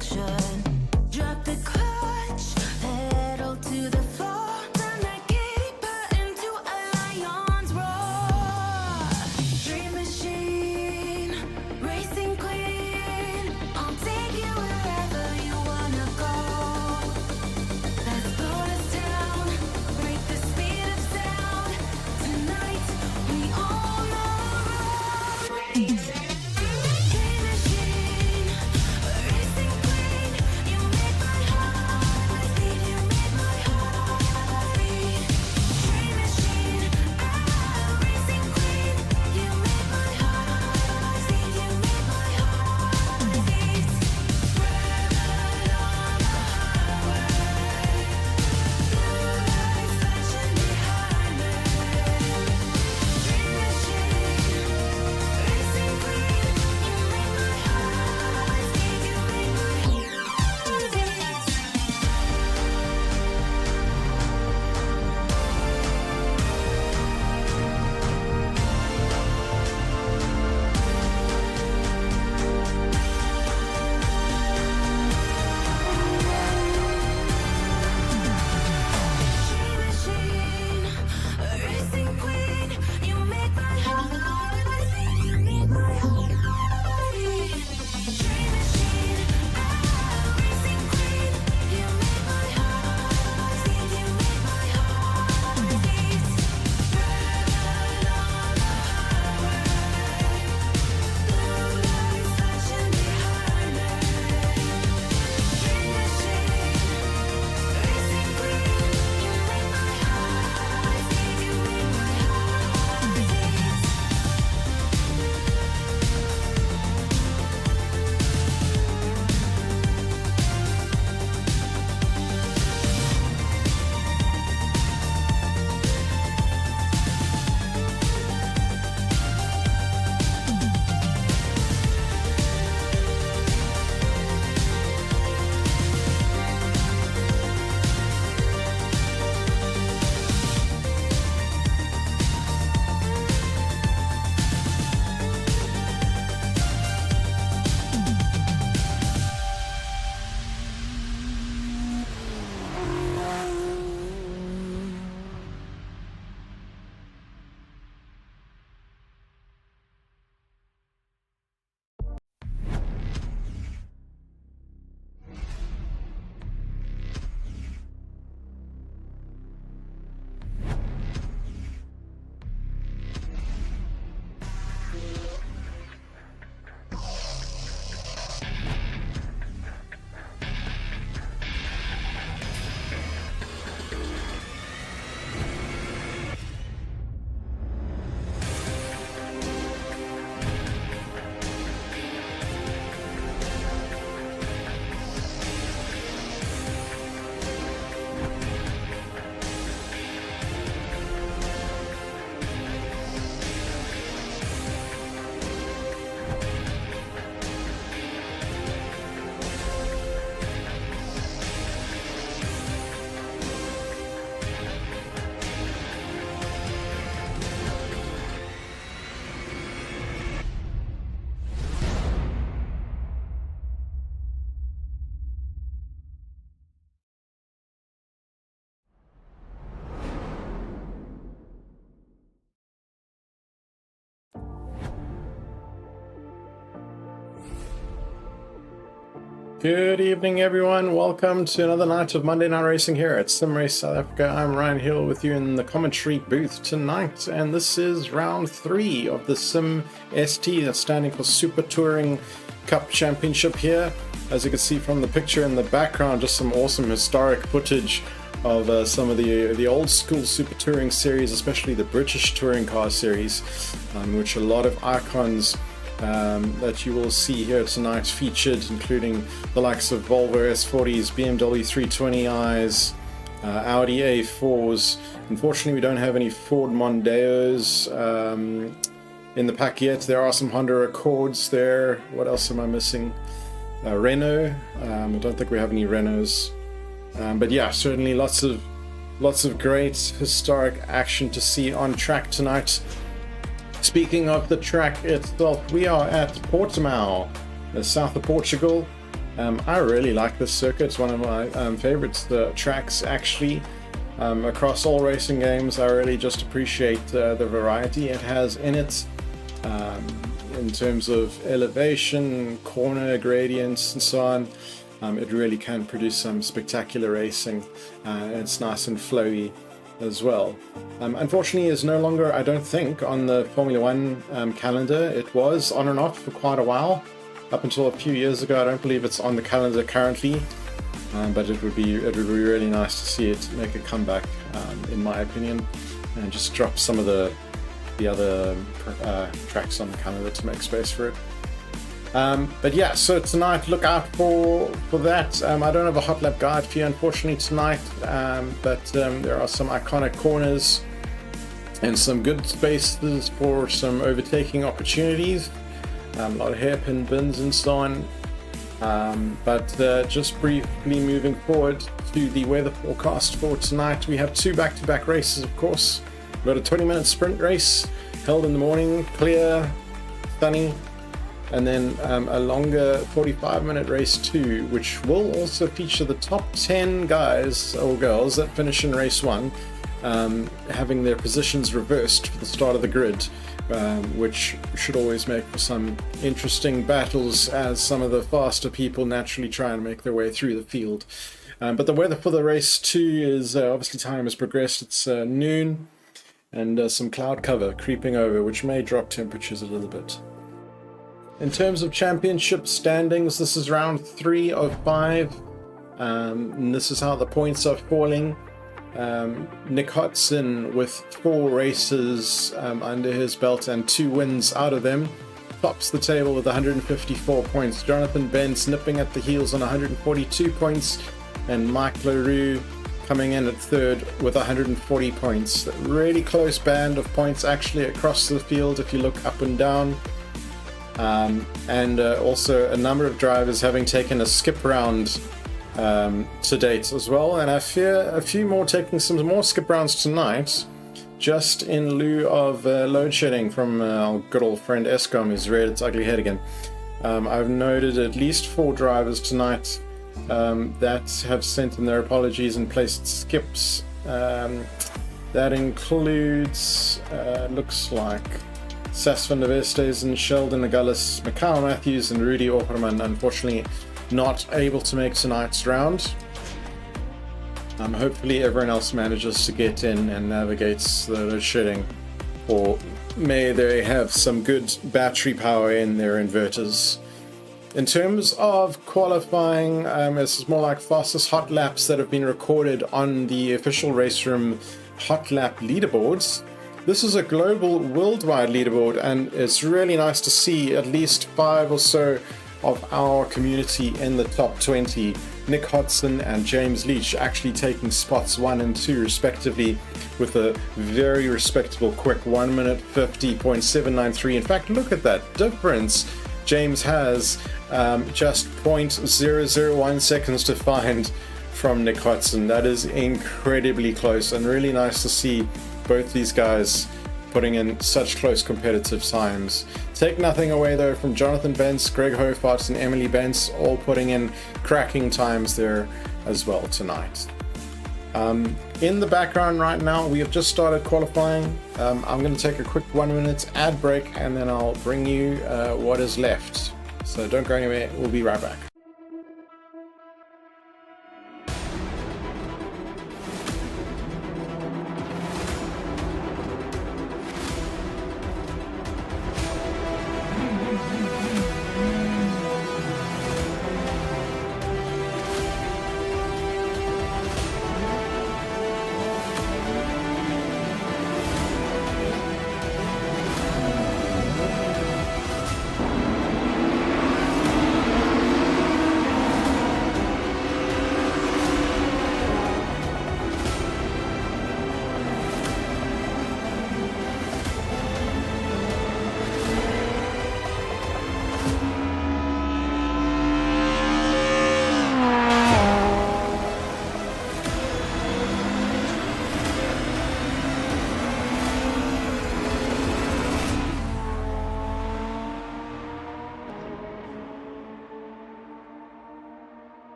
direction. Drop the clutch, pedal to the floor. Turn that giddy button to a lion's roar. Dream machine, racing queen. I'll take you wherever you wanna go. Let's blow this town, break the speed of sound. Tonight we own the road. Dream machine, racing queen. You make my heart beat. You make my heart beat. Dream machine, racing queen. You make my heart beat. You make my heart beat. Red on the highway, blue lights flashing behind me. Dream machine, racing queen. You make my heart beat. You make my heart beat. Dream machine, racing queen. You make my heart beat. You make my heart beat. Dream machine, racing queen. You make my heart beat. You make my heart beat. Red on the highway, blue lights flashing behind me. Dream machine, racing queen. You make my heart beat. You make my heart beat. Good evening, everyone. Welcome to another night of Monday Night Racing here at SimRace South Africa. I'm Ryan Hill with you in the commentary booth tonight, and this is round 3 of the simST, that's standing for Super Touring Cup Championship here. As you can see from the picture in the background, just some awesome historic footage of some of the old school Super Touring series, especially the British Touring Car series, which a lot of icons that you will see here tonight featured, including the likes of Volvo S40s, BMW 320i's, Audi A4s. Unfortunately, we don't have any Ford Mondeos in the pack yet. There are some Honda Accords there. What else am I missing? Renault. I don't think we have any Renaults. But yeah, certainly lots of great historic action to see on track tonight. Speaking of the track itself, we are at Portimao, the south of Portugal, I really like this circuit. It's one of my favorites, the tracks actually. Across all racing games, I really just appreciate the variety it has in it, in terms of elevation, corner gradients, and so on. It really can produce some spectacular racing. It's nice and flowy as well. Unfortunately, it's no longer, I don't think, on the Formula One calendar. It was on and off for quite a while, up until a few years ago. I don't believe it's on the calendar currently, but it would be really nice to see it make a comeback, in my opinion, and just drop some of the other tracks on the calendar to make space for it. But yeah, so tonight, look out for that. I don't have a hot lap guide for you, unfortunately, tonight, but there are some iconic corners and some good spaces for some overtaking opportunities, a lot of hairpin bins and so on. But just briefly moving forward to the weather forecast for tonight, we have two back-to-back races, of course. We've got a 20-minute sprint race held in the morning, clear, sunny, and then a longer 45-minute race too, which will also feature the top 10 guys or girls that finish in race 1, having their positions reversed for the start of the grid, which should always make for some interesting battles as some of the faster people naturally try and make their way through the field. But the weather for the race 2 is obviously time has progressed. It's noon and some cloud cover creeping over, which may drop temperatures a little bit. In terms of championship standings, this is round 3 of 5, and this is how the points are falling. Nick Hodson with 4 races under his belt and 2 wins out of them tops the table with 154 points. Jonathan Bentz nipping at the heels on 142 points, and Mike LaRue coming in at 3rd with 140 points. A really close band of points actually across the field if you look up and down. And also a number of drivers having taken a skip round to date as well, and I fear a few more taking some more skip rounds tonight, just in lieu of load shedding from our good old friend Eskom, who's reared its ugly head again. I've noted at least 4 drivers tonight that have sent in their apologies and placed skips. That includes, looks like, Sas van der Westhuizen, Sheldon Nagullis, Mikhail Matthews, and Rudy Opperman, unfortunately not able to make tonight's round. Hopefully everyone else manages to get in and navigates the load shedding, or may they have some good battery power in their inverters. In terms of qualifying, this is more like fastest hot laps that have been recorded on the official race room hot lap leaderboards. This is a global, worldwide leaderboard, and it's really nice to see at least 5 or so of our community in the top 20. Nick Hodson and James Leach actually taking spots 1 and 2 respectively, with a very respectable quick 1 minute 50.793. In fact, look at that difference. James has just 0.001 seconds to find from Nick Hodson. That is incredibly close, and really nice to see both these guys putting in such close competitive times. Take nothing away though from Jonathan Bentz, Greg Hofart, and Emily Bentz, all putting in cracking times there as well tonight. In the background right now, we have just started qualifying. I'm going to take a quick 1 minute ad break, and then I'll bring you what is left. So don't go anywhere, we'll be right back.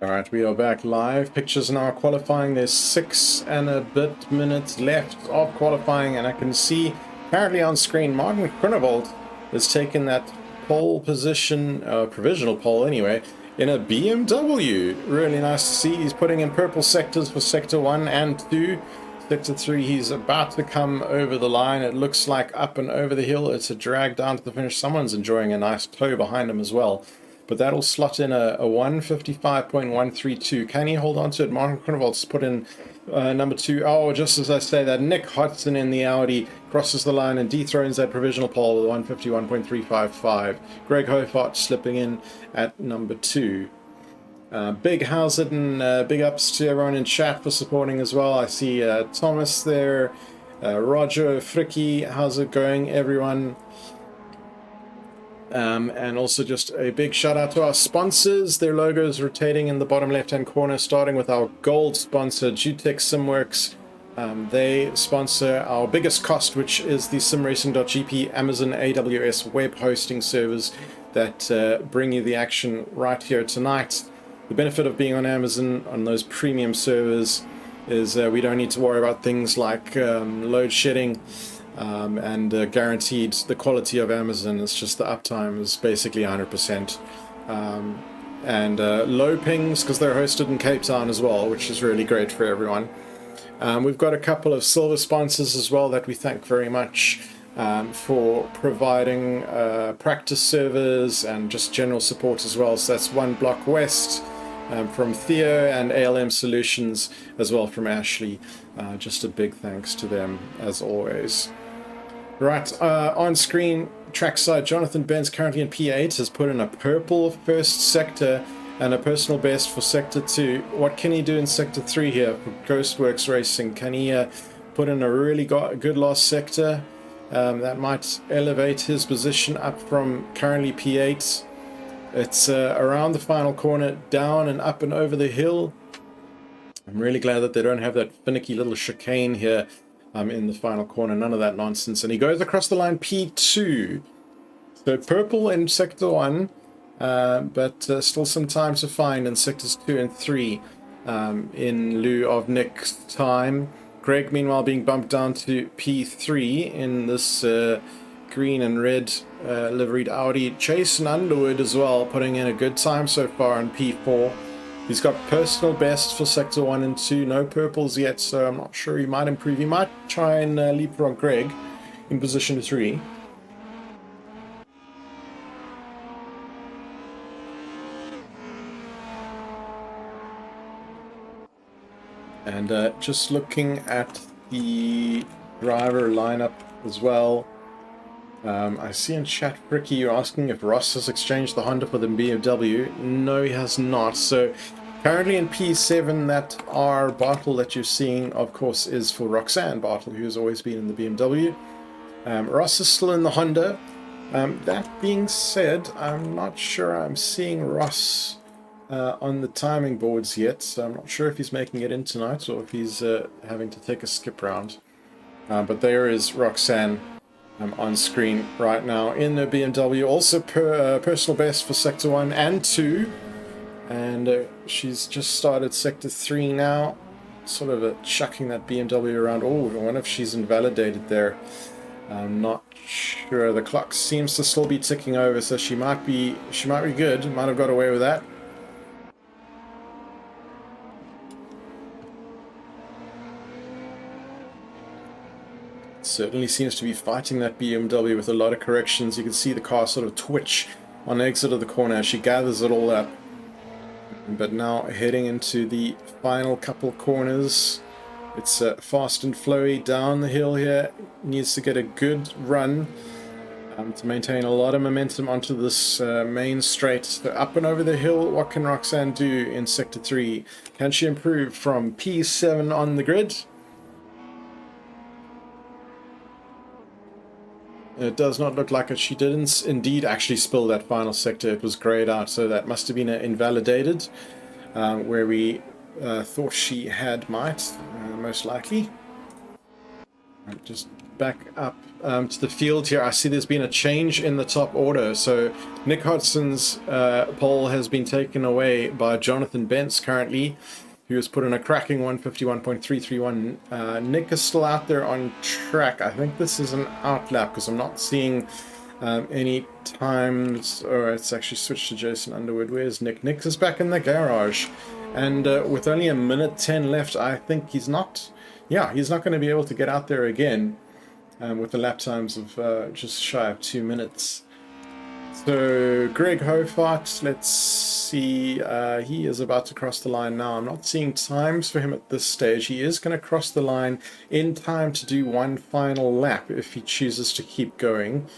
Alright, we are back live. Pictures now qualifying. There's 6 and a bit minutes left of qualifying, and I can see currently on screen Martin Groenewold has taken that pole position, provisional pole anyway, in a BMW. Really nice to see. He's putting in purple sectors for sector 1 and 2. Sector 3, he's about to come over the line. It looks like up and over the hill. It's a drag down to the finish. Someone's enjoying a nice tow behind him as well. But that'll slot in a 155.132. Can he hold on to it? Martin Groenewold's put in number 2. Oh, just as I say that, Nick Hodgson in the Audi crosses the line and dethrones that provisional pole with 151.355. Greg Hofart slipping in at number 2. Big how's it, and big ups to everyone in chat for supporting as well. I see Thomas there, Roger, Fricky, how's it going, everyone? And also just a big shout out to our sponsors. Their logos rotating in the bottom left hand corner, starting with our gold sponsor, JooTech Simworks. They sponsor our biggest cost, which is the simracing.gp Amazon AWS web hosting servers that bring you the action right here tonight. The benefit of being on Amazon on those premium servers is we don't need to worry about things like load shedding. And guaranteed the quality of Amazon. It's just the uptime is basically 100%. And low pings because they're hosted in Cape Town as well, which is really great for everyone. We've got a couple of silver sponsors as well that we thank very much for providing practice servers and just general support as well. So that's One Block West from Theo, and ALM Solutions as well from Ashley. Just a big thanks to them as always. Right, on screen, trackside, Jonathan Benz, currently in P8, has put in a purple first sector and a personal best for sector 2. What can he do in sector 3 here for Ghostworks Racing? Can he put in a really good last sector? That might elevate his position up from currently P8. It's around the final corner, down and up and over the hill. I'm really glad that they don't have that finicky little chicane here in the final corner. None of that nonsense. And he goes across the line P2. So purple in sector 1, but still some time to find in sectors 2 and 3 in lieu of Nick's time. Greg, meanwhile, being bumped down to P3 in this green and red liveried Audi. Jason Underwood as well, putting in a good time so far in P4. He's got personal best for sector 1 and 2. No purples yet, so I'm not sure. He might improve. He might try and leapfrog Greg in position 3. And just looking at the driver lineup as well. I see in chat, Ricky, you're asking if Ross has exchanged the Honda for the BMW. No, he has not. So currently in P7, that R Bartle that you're seeing, of course, is for Roxanne Bartle, who's always been in the BMW. Ross is still in the Honda. That being said, I'm not sure I'm seeing Ross on the timing boards yet, so I'm not sure if he's making it in tonight or if he's having to take a skip round. But there is Roxanne on screen right now in the BMW, also personal best for sector 1 and 2, and she's just started sector 3 now, sort of chucking that BMW around. Oh, I wonder if she's invalidated there. I'm not sure. The clock seems to still be ticking over, so she might be good. Might have got away with that. Certainly seems to be fighting that BMW with a lot of corrections. You can see the car sort of twitch on the exit of the corner as she gathers it all up. But now heading into the final couple corners. It's fast and flowy down the hill here. Needs to get a good run to maintain a lot of momentum onto this main straight. So up and over the hill, what can Roxanne do in sector 3? Can she improve from P7 on the grid? It does not look like it. She didn't indeed actually spill that final sector. It was grayed out, so that must have been invalidated, where we thought she had might, most likely. Just back up to the field here. I see there's been a change in the top order. So Nick Hodson's pole has been taken away by Jonathan Bentz currently, who has put in a cracking 151.331. Nick is still out there on track. I think this is an outlap because I'm not seeing any times. Or it's actually switched to Jason Underwood. Where's Nick? Nick is back in the garage. And with only a minute 10 left, I think he's not... Yeah, he's not going to be able to get out there again with the lap times of just shy of 2 minutes. So Greg Hofart, let's see, he is about to cross the line now. I'm not seeing times for him at this stage. He is going to cross the line in time to do one final lap if he chooses to keep going,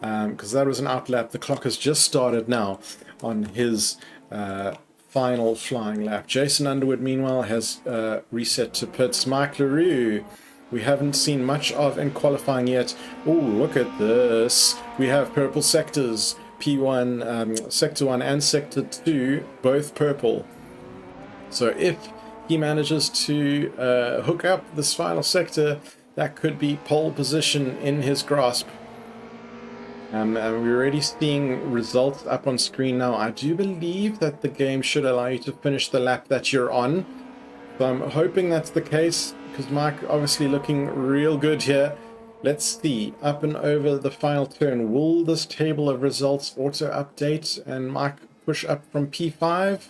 because that was an outlap. The clock has just started now on his final flying lap. Jason Underwood, meanwhile, has reset to pits. Mike LaRue, we haven't seen much of in qualifying yet. Oh, look at this. We have purple sectors. P1, Sector 1 and Sector 2, both purple. So if he manages to hook up this final sector, that could be pole position in his grasp. And we're already seeing results up on screen now. I do believe that the game should allow you to finish the lap that you're on. So I'm hoping that's the case, because Mike obviously looking real good here. Let's see, up and over the final turn. Will this table of results auto update and Mike push up from P5?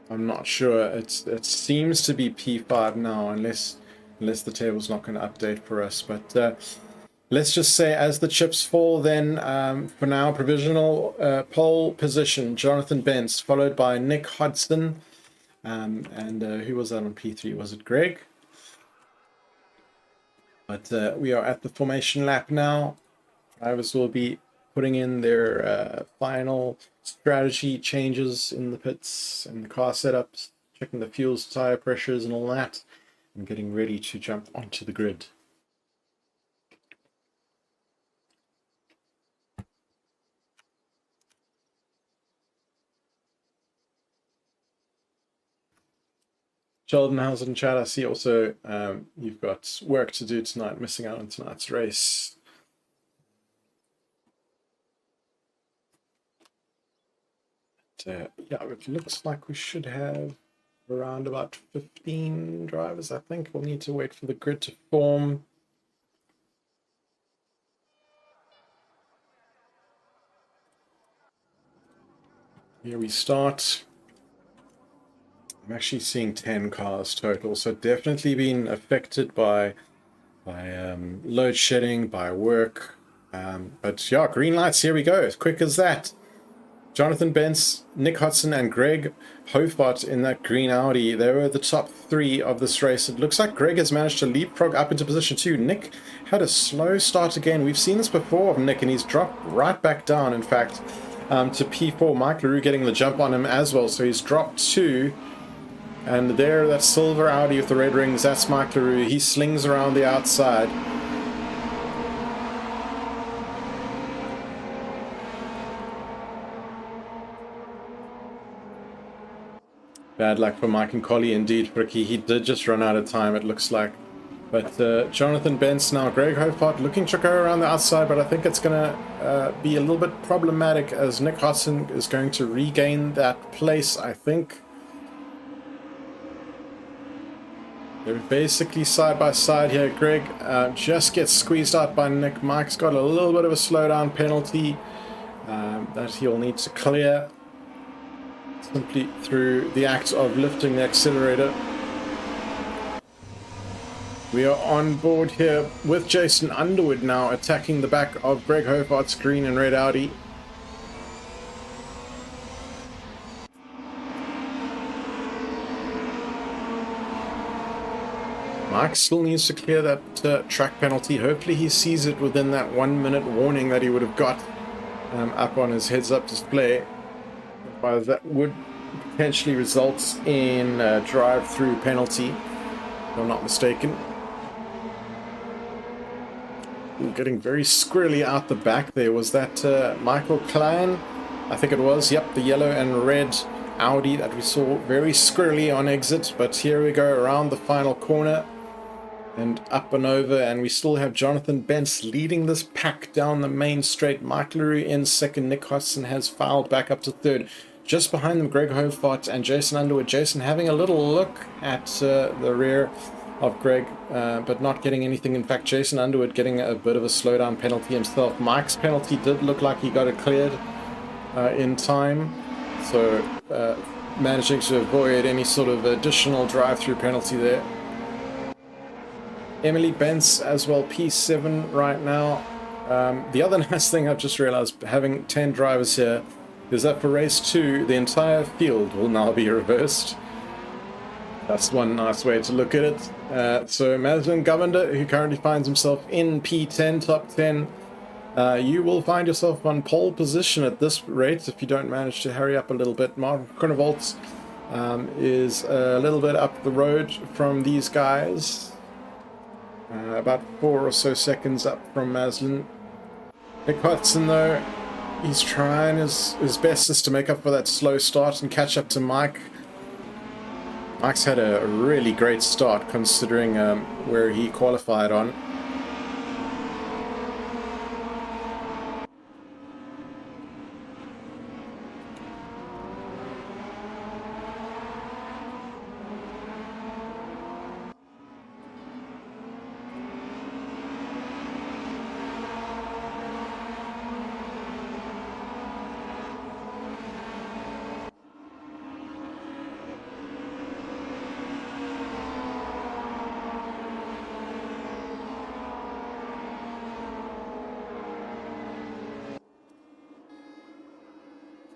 I'm not sure. It seems to be P5 now, unless the table's not going to update for us. But let's just say as the chips fall, then for now, provisional pole position, Jonathan Bentz, followed by Nick Hodson. And who was that on P3? Was it Greg? But we are at the formation lap now. Drivers will be putting in their final strategy changes in the pits and the car setups, checking the fuels, tire pressures and all that, and getting ready to jump onto the grid. Sheldon, how's it in chat? I see also you've got work to do tonight, missing out on tonight's race. But, yeah, it looks like we should have around about 15 drivers, I think. We'll need to wait for the grid to form. Here we start. I'm actually seeing 10 cars total, so definitely been affected by load shedding, by work. But yeah, green lights, here we go, as quick as that. Jonathan Bentz, Nick Hodson, and Greg Hofart in that green Audi. They were the top three of this race. It looks like Greg has managed to leapfrog up into position 2. Nick had a slow start again. We've seen this before of Nick, and he's dropped right back down, in fact, to P4. Mike LaRue getting the jump on him as well, so he's dropped 2. And there, that silver Audi with the red rings, that's Mike LaRue. He slings around the outside. Bad luck for Mike and Collie indeed, Ricky. He did just run out of time, it looks like. But Jonathan Bentz now, Greg Hofart looking to go around the outside, but I think it's going to be a little bit problematic as Nick Hodson is going to regain that place, I think. They're basically side by side here. Greg just gets squeezed out by Nick. Mike's got a little bit of a slowdown penalty that he'll need to clear simply through the act of lifting the accelerator. We are on board here with Jason Underwood now attacking the back of Greg Hofart's green and red Audi. Mike still needs to clear that track penalty. Hopefully he sees it within that 1 minute warning that he would have got up on his heads-up display. Otherwise that would potentially result in a drive-through penalty, if I'm not mistaken. Ooh, getting very squirrely out the back there. Was that Michael Klein? I think it was. Yep, the yellow and red Audi that we saw very squirrely on exit, but here we go around the final corner and up and over, and we still have Jonathan Bentz leading this pack down the main straight. Mike LaRue in second. Nick Hodgson has filed back up to third. Just behind them, Greg Hofart and Jason Underwood. Jason having a little look at the rear of Greg, but not getting anything. In fact, Jason Underwood getting a bit of a slowdown penalty himself. Mike's penalty did look like he got it cleared in time, so managing to avoid any sort of additional drive-through penalty there. Emily Bentz as well, P7 right now. The other nice thing I've just realized, having 10 drivers here, is that for race 2, the entire field will now be reversed. That's one nice way to look at it. So Maslin Govender, who currently finds himself in P10, top 10, you will find yourself on pole position at this rate if you don't manage to hurry up a little bit. Martin Kronevolts is a little bit up the road from these guys. About 4 or so seconds up from Maslin. Nick Hudson, though, he's trying his best just to make up for that slow start and catch up to Mike. Mike's had a really great start considering where he qualified on.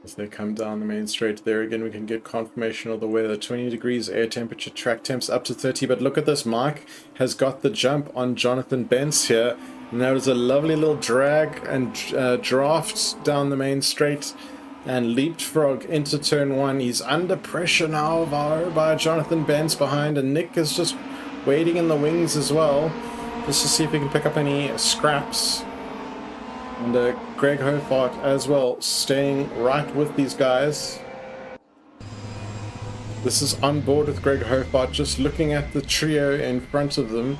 As they come down the main straight there again, we can get confirmation of the weather. 20 degrees air temperature, track temps up to 30. But look at this, Mike has got the jump on Jonathan Bentz here. And that was a lovely little drag and draft down the main straight and leapfrog into turn 1. He's under pressure now by Jonathan Bentz behind, and Nick is just waiting in the wings as well, just to see if he can pick up any scraps. And Greg Hofart as well, staying right with these guys. This is on board with Greg Hofart, just looking at the trio in front of them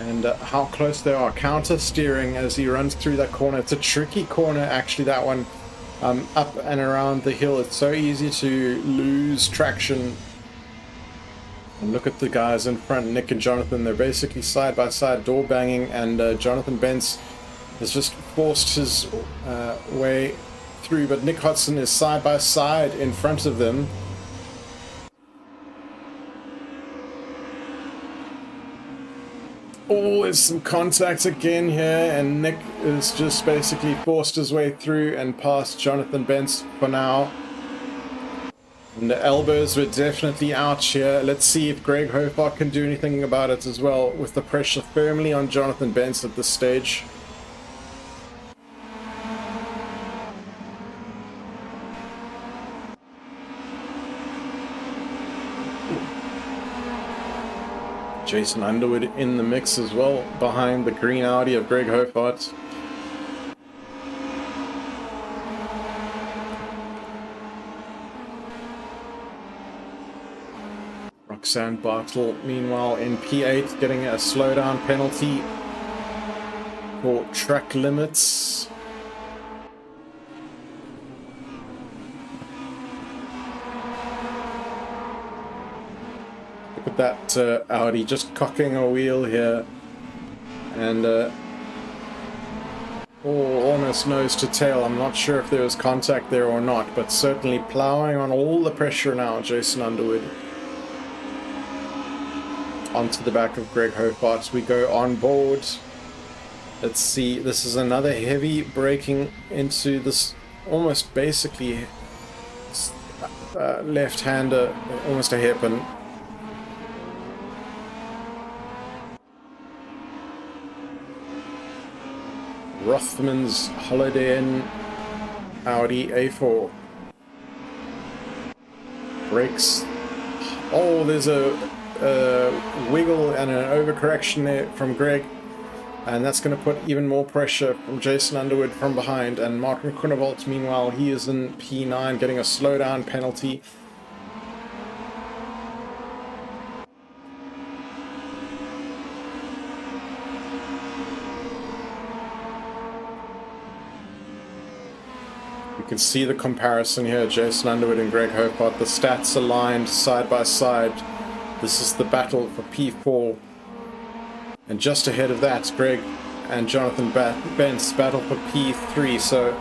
and how close they are. Counter steering as he runs through that corner. It's a tricky corner, actually, that one, up and around the hill. It's so easy to lose traction. And look at the guys in front, Nick and Jonathan. They're basically side by side, door banging, and Jonathan Bentz has just forced his way through, but Nick Hodgson is side by side in front of them. Oh, there's some contact again here, and Nick has just basically forced his way through and past Jonathan Bentz for now. And the elbows were definitely out here. Let's see if Greg Hofart can do anything about it as well, with the pressure firmly on Jonathan Bentz at this stage. Jason Underwood in the mix as well, behind the green Audi of Greg Hofart. Roxanne Bartle, meanwhile, in P8, getting a slowdown penalty for track limits. Look at that Audi just cocking a wheel here, and almost nose to tail. I'm not sure if there was contact there or not, but certainly plowing on all the pressure now, Jason Underwood. Onto the back of Greg Hofart we go on board. Let's see, this is another heavy braking into this almost basically left-hander, almost a hairpin. Rothman's Holiday Inn Audi A4. Brakes. Oh, there's a wiggle and an overcorrection there from Greg. And that's going to put even more pressure from Jason Underwood from behind. And Martin Groenewold, meanwhile, he is in P9 getting a slowdown penalty. You can see the comparison here, Jason Underwood and Greg Hopart. The stats aligned side by side. This is the battle for P4. And just ahead of that, Greg and Jonathan Bentz battle for P3. So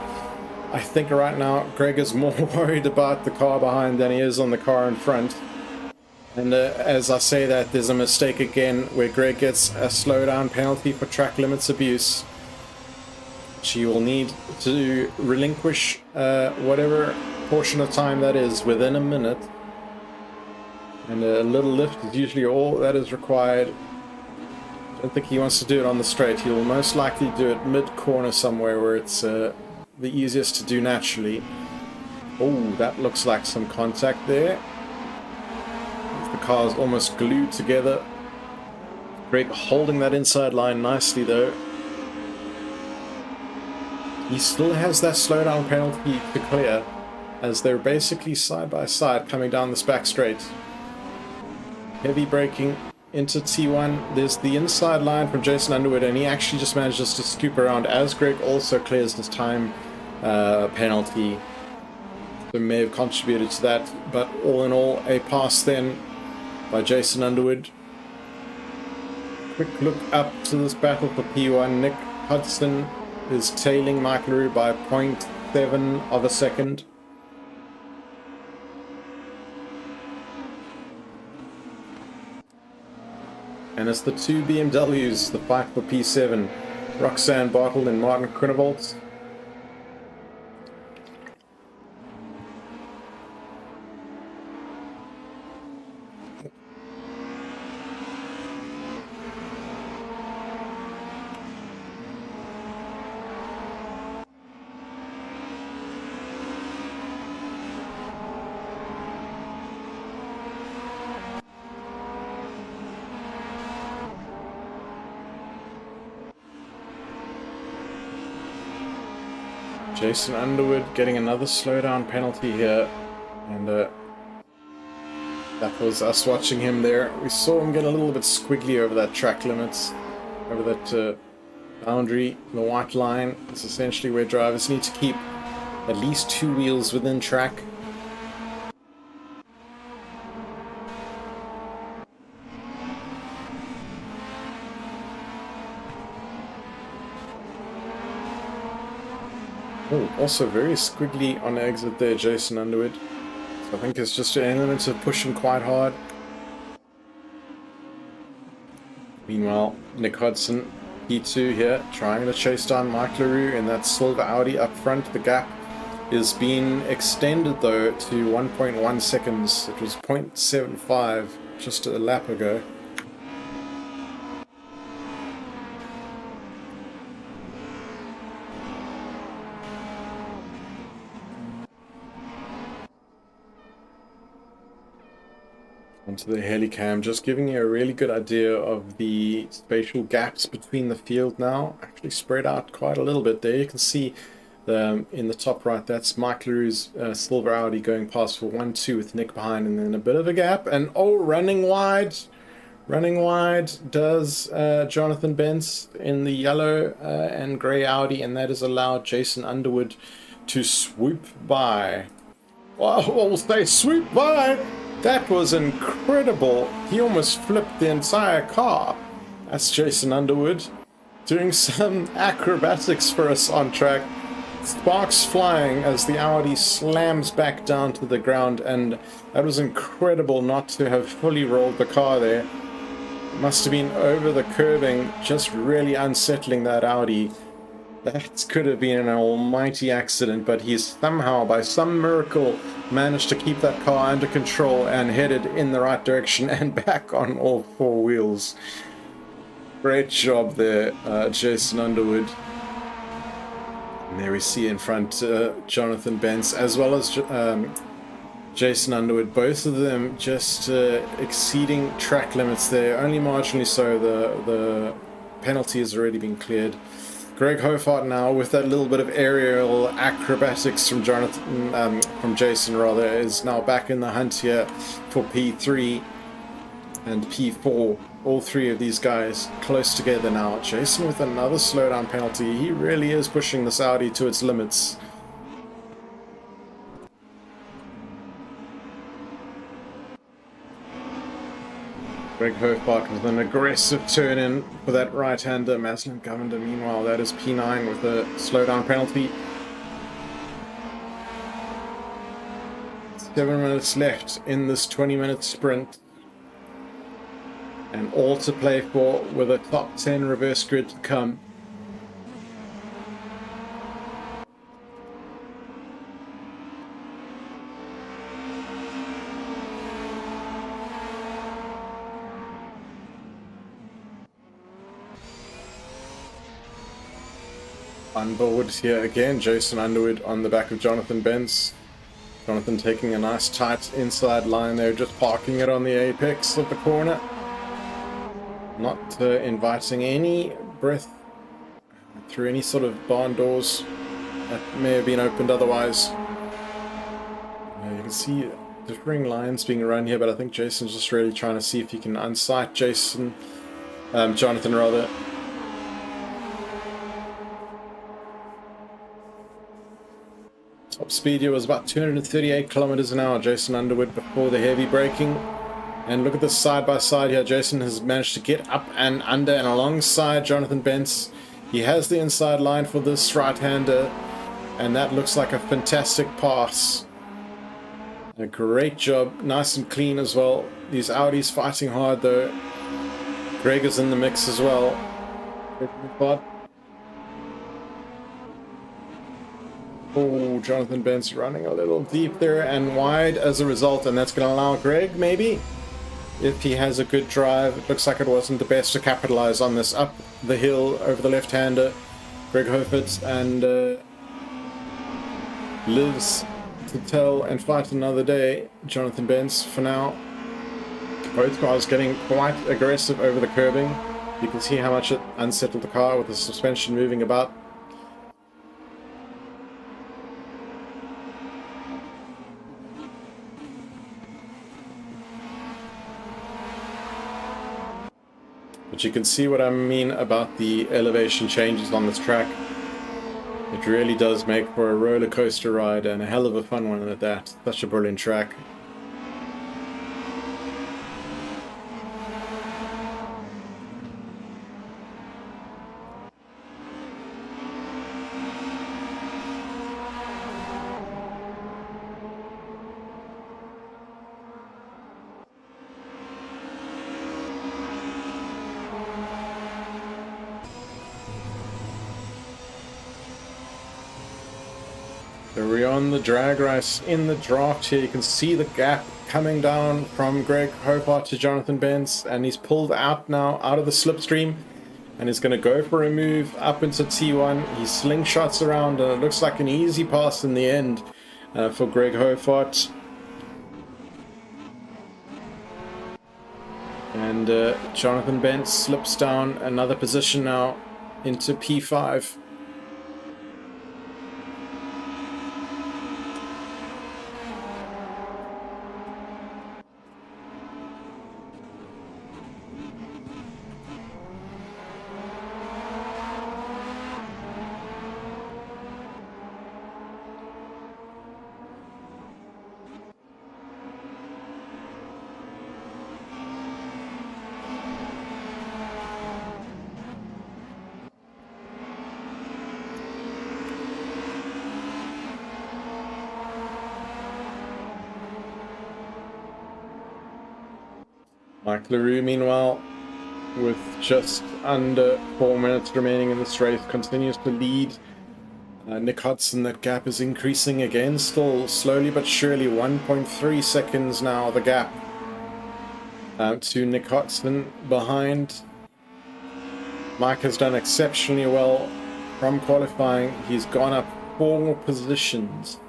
I think right now Greg is more worried about the car behind than he is on the car in front. And as I say that, there's a mistake again where Greg gets a slowdown penalty for track limits abuse. She will need to relinquish whatever portion of time that is within a minute. And a little lift is usually all that is required. I don't think he wants to do it on the straight. He'll most likely do it mid-corner somewhere where it's the easiest to do naturally. Oh, that looks like some contact there. The car's almost glued together. Greg holding that inside line nicely though. He still has that slowdown penalty to clear as they're basically side by side coming down this back straight. Heavy braking into T1. There's the inside line from Jason Underwood, and he actually just manages to scoop around as Greg also clears his time penalty. So may have contributed to that, but all in all, a pass then by Jason Underwood. Quick look up to this battle for P1. Nick Hudson is tailing Michael Roux by 0.7 of a second. And it's the two BMWs, the fight for P7. Roxanne Bartle and Martin Groenewold. Jason Underwood getting another slowdown penalty here, and that was us watching him there. We saw him get a little bit squiggly over that track limits, over that boundary. The white line is essentially where drivers need to keep at least 2 wheels within track. Oh, also very squiggly on the exit there, Jason Underwood. So I think it's just an element of pushing quite hard. Meanwhile, Nick Hudson, P2 here, trying to chase down Mike LaRue in that silver Audi up front. The gap is being extended though to 1.1 seconds. It was 0.75 just a lap ago. Onto the helicam, just giving you a really good idea of the spatial gaps between the field now. Actually spread out quite a little bit there. You can see in the top right, that's Mike LaRue's silver Audi going past for 1-2 with Nick behind, and then a bit of a gap. And oh, running wide does Jonathan Bentz in the yellow and grey Audi, and that has allowed Jason Underwood to swoop by. Well, we'll say swoop by. That was incredible. He almost flipped the entire car. That's Jason Underwood doing some acrobatics for us on track. Sparks flying as the Audi slams back down to the ground, and that was incredible not to have fully rolled the car there. It must have been over the curbing, just really unsettling that Audi. That could have been an almighty accident, but he's somehow, by some miracle, managed to keep that car under control and headed in the right direction and back on all 4 wheels. Great job there, Jason Underwood. And there we see in front Jonathan Bentz as well as Jason Underwood. Both of them just exceeding track limits there, only marginally so the penalty has already been cleared. Greg Hofart now, with that little bit of aerial acrobatics from Jason rather, is now back in the hunt here for P3 and P4. All three of these guys close together now. Jason with another slowdown penalty. He really is pushing this Audi to its limits. Greg Hofbach with an aggressive turn in for that right-hander. Maslin Govender, meanwhile, that is P9 with a slowdown penalty. 7 minutes left in this 20-minute sprint. And all to play for with a top 10 reverse grid to come. On board here again, Jason Underwood on the back of Jonathan Benz. Jonathan taking a nice tight inside line there, just parking it on the apex of the corner. Not inviting any breath through any sort of barn doors that may have been opened otherwise. You can see differing lines being run here, but I think Jason's just really trying to see if he can unsight Jonathan rather. Top speed here was about 238 kilometers an hour, Jason Underwood, before the heavy braking. And look at this side by side here. Jason has managed to get up and under and alongside Jonathan Bentz. He has the inside line for this right-hander, and that looks like a fantastic pass. A great job, nice and clean as well. These Audis fighting hard though. Greg is in the mix as well. Oh, Jonathan Bentz running a little deep there and wide as a result, and that's going to allow Greg, maybe, if he has a good drive. It looks like it wasn't the best to capitalize on this up the hill over the left-hander. Greg Hofert and lives to tell and fight another day. Jonathan Bentz for now. Both cars getting quite aggressive over the curbing. You can see how much it unsettled the car with the suspension moving about. But you can see what I mean about the elevation changes on this track. It really does make for a roller coaster ride, and a hell of a fun one at that. Such a brilliant track. So we're on the drag race in the draft here. You can see the gap coming down from Greg Hofart to Jonathan Bentz, and he's pulled out now out of the slipstream and he's going to go for a move up into T1. He slingshots around and it looks like an easy pass in the end for Greg Hofart. And Jonathan Bentz slips down another position now into P5. Mike LaRue, meanwhile, with just under 4 minutes remaining in this race, continues to lead. Nick Hudson, that gap is increasing again, still slowly but surely, 1.3 seconds now, the gap to Nick Hudson behind. Mike has done exceptionally well from qualifying. He's gone up 4 positions,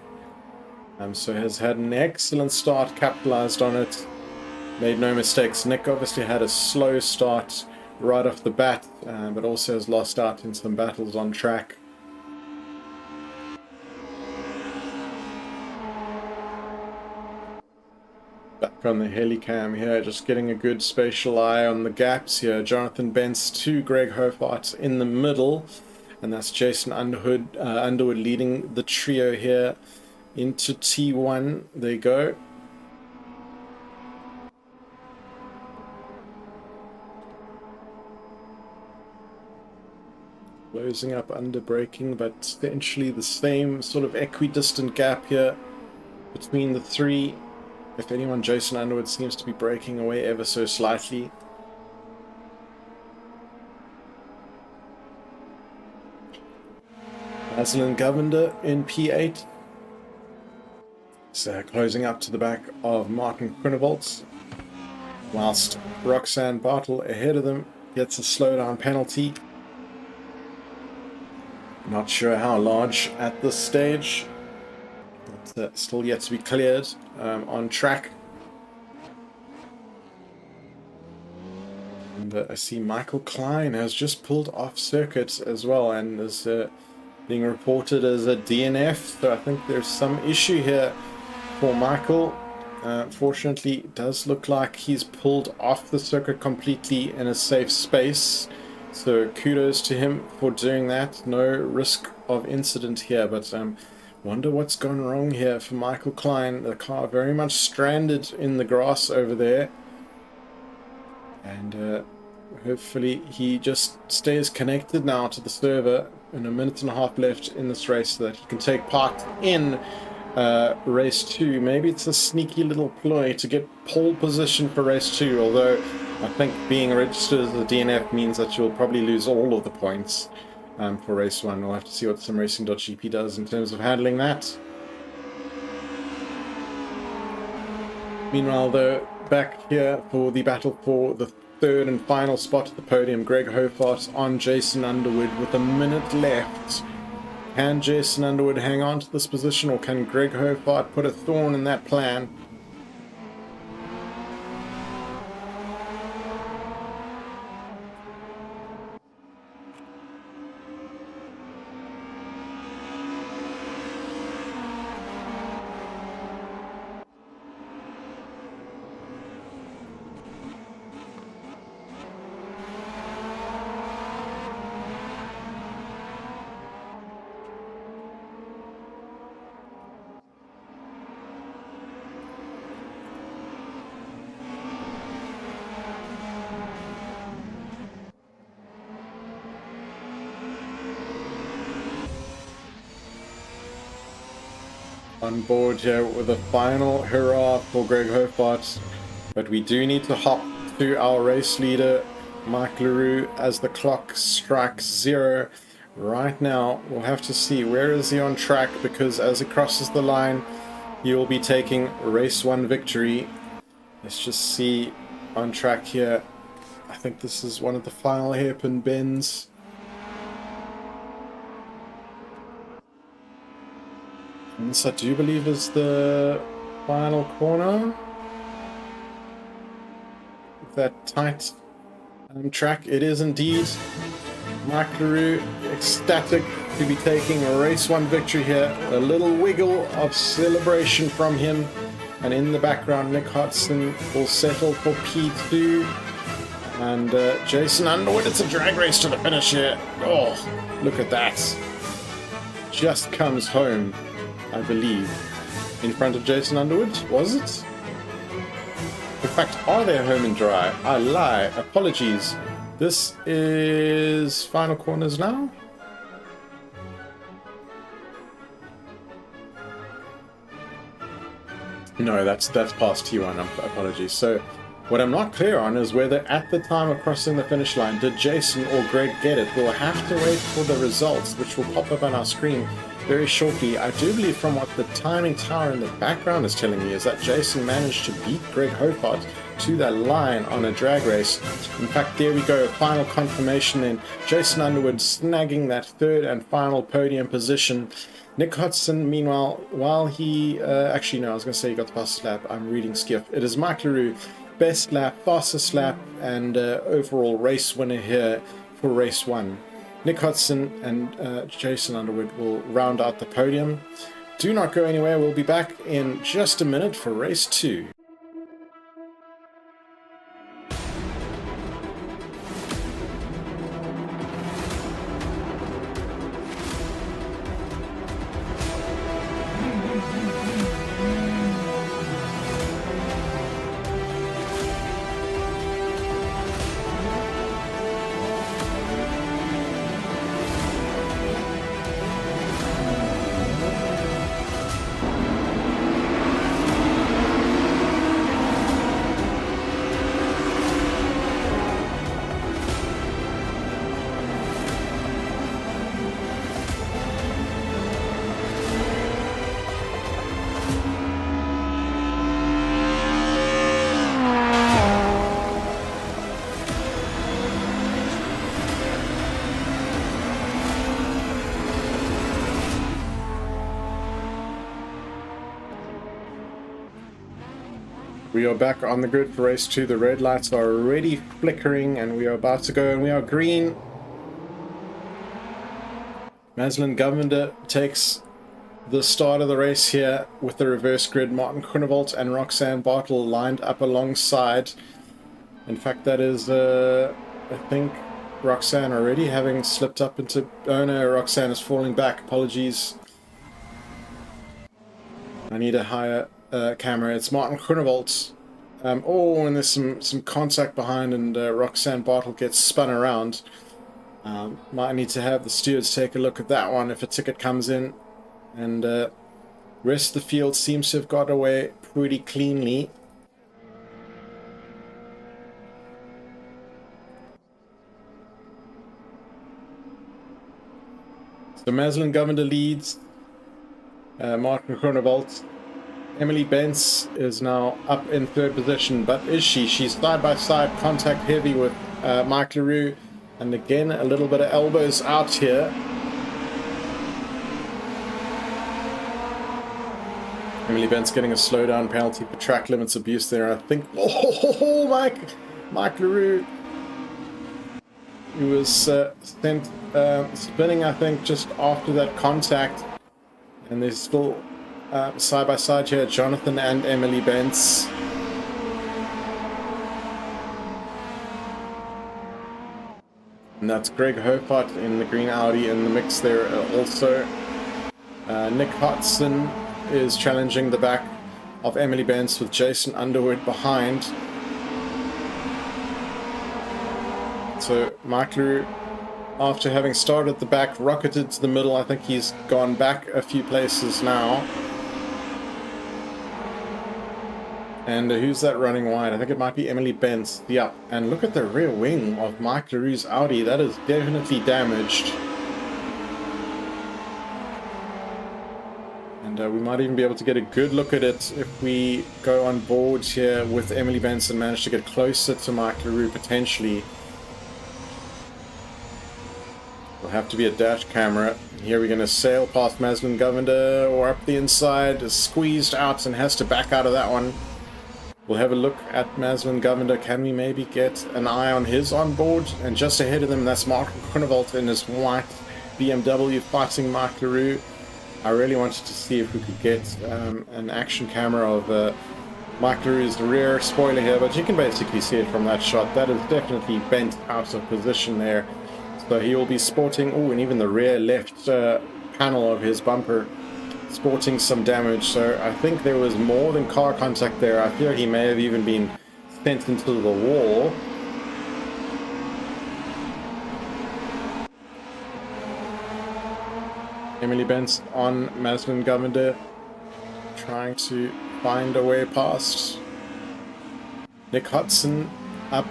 so has had an excellent start, capitalized on it. Made no mistakes. Nick obviously had a slow start right off the bat, but also has lost out in some battles on track. Back on the helicam here, just getting a good spatial eye on the gaps here. Jonathan Bentz to Greg Hofart in the middle, and that's Jason Underwood leading the trio here into T1. There you go. Closing up under braking, but essentially the same sort of equidistant gap here between the three. If anyone, Jason Underwood seems to be breaking away ever so slightly. Aslan Govender in P8. So closing up to the back of Martin Quinnevolts, whilst Roxanne Bartle ahead of them gets a slowdown penalty. Not sure how large at this stage, but still yet to be cleared on track. And I see Michael Klein has just pulled off circuit as well and is being reported as a DNF. So I think there's some issue here for Michael. Fortunately, it does look like he's pulled off the circuit completely in a safe space. So kudos to him for doing that. No risk of incident here, but wonder what's gone wrong here for Michael Klein. The car very much stranded in the grass over there. And hopefully he just stays connected now to the server. In a minute and a half left in this race so that he can take part in race 2. Maybe it's a sneaky little ploy to get pole position for race 2, although I think being registered as a DNF means that you'll probably lose all of the points for race 1. We'll have to see what simracing.gp does in terms of handling that. Meanwhile, though, back here for the battle for the third and final spot at the podium, Greg Hofart on Jason Underwood with a minute left. Can Jason Underwood hang on to this position, or can Greg Hofart put a thorn in that plan? On board here with a final hurrah for Greg Hofart, but we do need to hop to our race leader Mike LaRue as the clock strikes 0 right now. We'll have to see where is he on track, because as he crosses the line he will be taking race 1 victory. Let's just see on track here. I think this is one of the final hairpin bends. And this I do believe is the final corner. That tight track, it is indeed. Mike LaRue ecstatic to be taking a race 1 victory here. A little wiggle of celebration from him. And in the background, Nick Hodgson will settle for P2. And Jason Underwood, it's a drag race to the finish here. Oh, look at that. Just comes home, I believe. In front of Jason Underwood, was it? In fact, are they home and dry? I lie. Apologies. This is final corners now. No, that's past T1. Apologies. So what I'm not clear on is whether at the time of crossing the finish line, did Jason or Greg get it? We'll have to wait for the results, which will pop up on our screen very shortly. I do believe from what the timing tower in the background is telling me is that Jason managed to beat Greg Hofart to that line on a drag race. In fact, there we go, final confirmation then. Jason Underwood snagging that third and final podium position. Nick Hodgson, meanwhile, while he... actually, no, I was going to say he got the fastest lap. I'm reading Skiff. It is Mike LaRue best lap, fastest lap, and overall race winner here for race 1. Nick Hudson and Jason Underwood will round out the podium. Do not go anywhere. We'll be back in just a minute for race 2. We are back on the grid for race 2. The red lights are already flickering and we are about to go, and we are green. Maslin Govender takes the start of the race here with the reverse grid. Martin Groenewold and Roxanne Bartel lined up alongside. In fact, that is, I think, Roxanne already having slipped up into... Oh no, Roxanne is falling back. Apologies. I need a higher camera. It's Martin Groenewold. Oh, and there's some contact behind, and Roxanne Bartel gets spun around. Might need to have the stewards take a look at that one if a ticket comes in. And rest of the field seems to have got away pretty cleanly. So Maslin Govender leads. Martin Groenewold. Emily Benz is now up in 3rd position, but is she? She's side by side, contact heavy with Mike LaRue, and again a little bit of elbows out here. Emily Benz getting a slowdown penalty for track limits abuse there, I think. Oh, Mike LaRue. He was sent spinning, I think, just after that contact, and there's still side by side here, Jonathan and Emily Benz. And that's Greg Hopart in the green Audi in the mix there also. Nick Hudson is challenging the back of Emily Benz with Jason Underwood behind. So Mike LaRue, after having started at the back, rocketed to the middle. I think he's gone back a few places now. And who's that running wide? I think it might be Emily Benz. Yep. And look at the rear wing of Mike LaRue's Audi. That is definitely damaged. And we might even be able to get a good look at it if we go on board here with Emily Benz and manage to get closer to Mike LaRue potentially. Will have to be a dash camera. Here we're going to sail past Maslin Govender, or up the inside, is squeezed out and has to back out of that one. We'll have a look at Maslin Govender. Can we maybe get an eye on his onboard? And just ahead of them, that's Martin Groenewold in his white BMW fighting Mike LaRue. I really wanted to see if we could get an action camera of Mike LaRue's rear spoiler here, but you can basically see it from that shot. That is definitely bent out of position there. So he will be sporting, oh, and even the rear left panel of his bumper sporting some damage. So I think there was more than car contact there. I feel he may have even been sent into the wall. Emily Benz on Maslin Govender, trying to find a way past. Nick Hudson up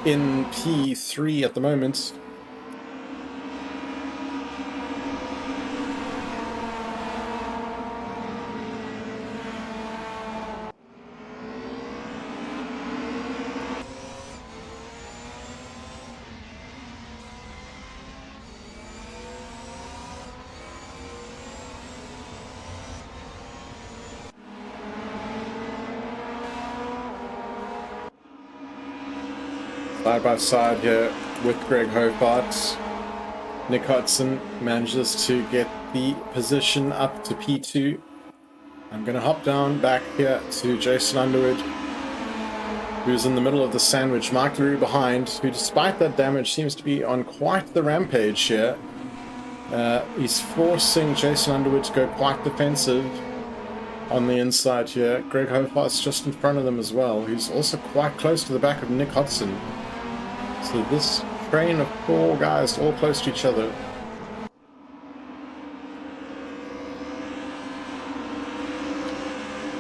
in P3 at the moment. Side by side here with Greg Hobart. Nick Hudson manages to get the position up to P2. I'm going to hop down back here to Jason Underwood, who's in the middle of the sandwich. Mark LaRue behind, who despite that damage seems to be on quite the rampage here. He's forcing Jason Underwood to go quite defensive on the inside here. Greg Hofarth's just in front of them as well. He's also quite close to the back of Nick Hudson. So this train of 4 guys all close to each other.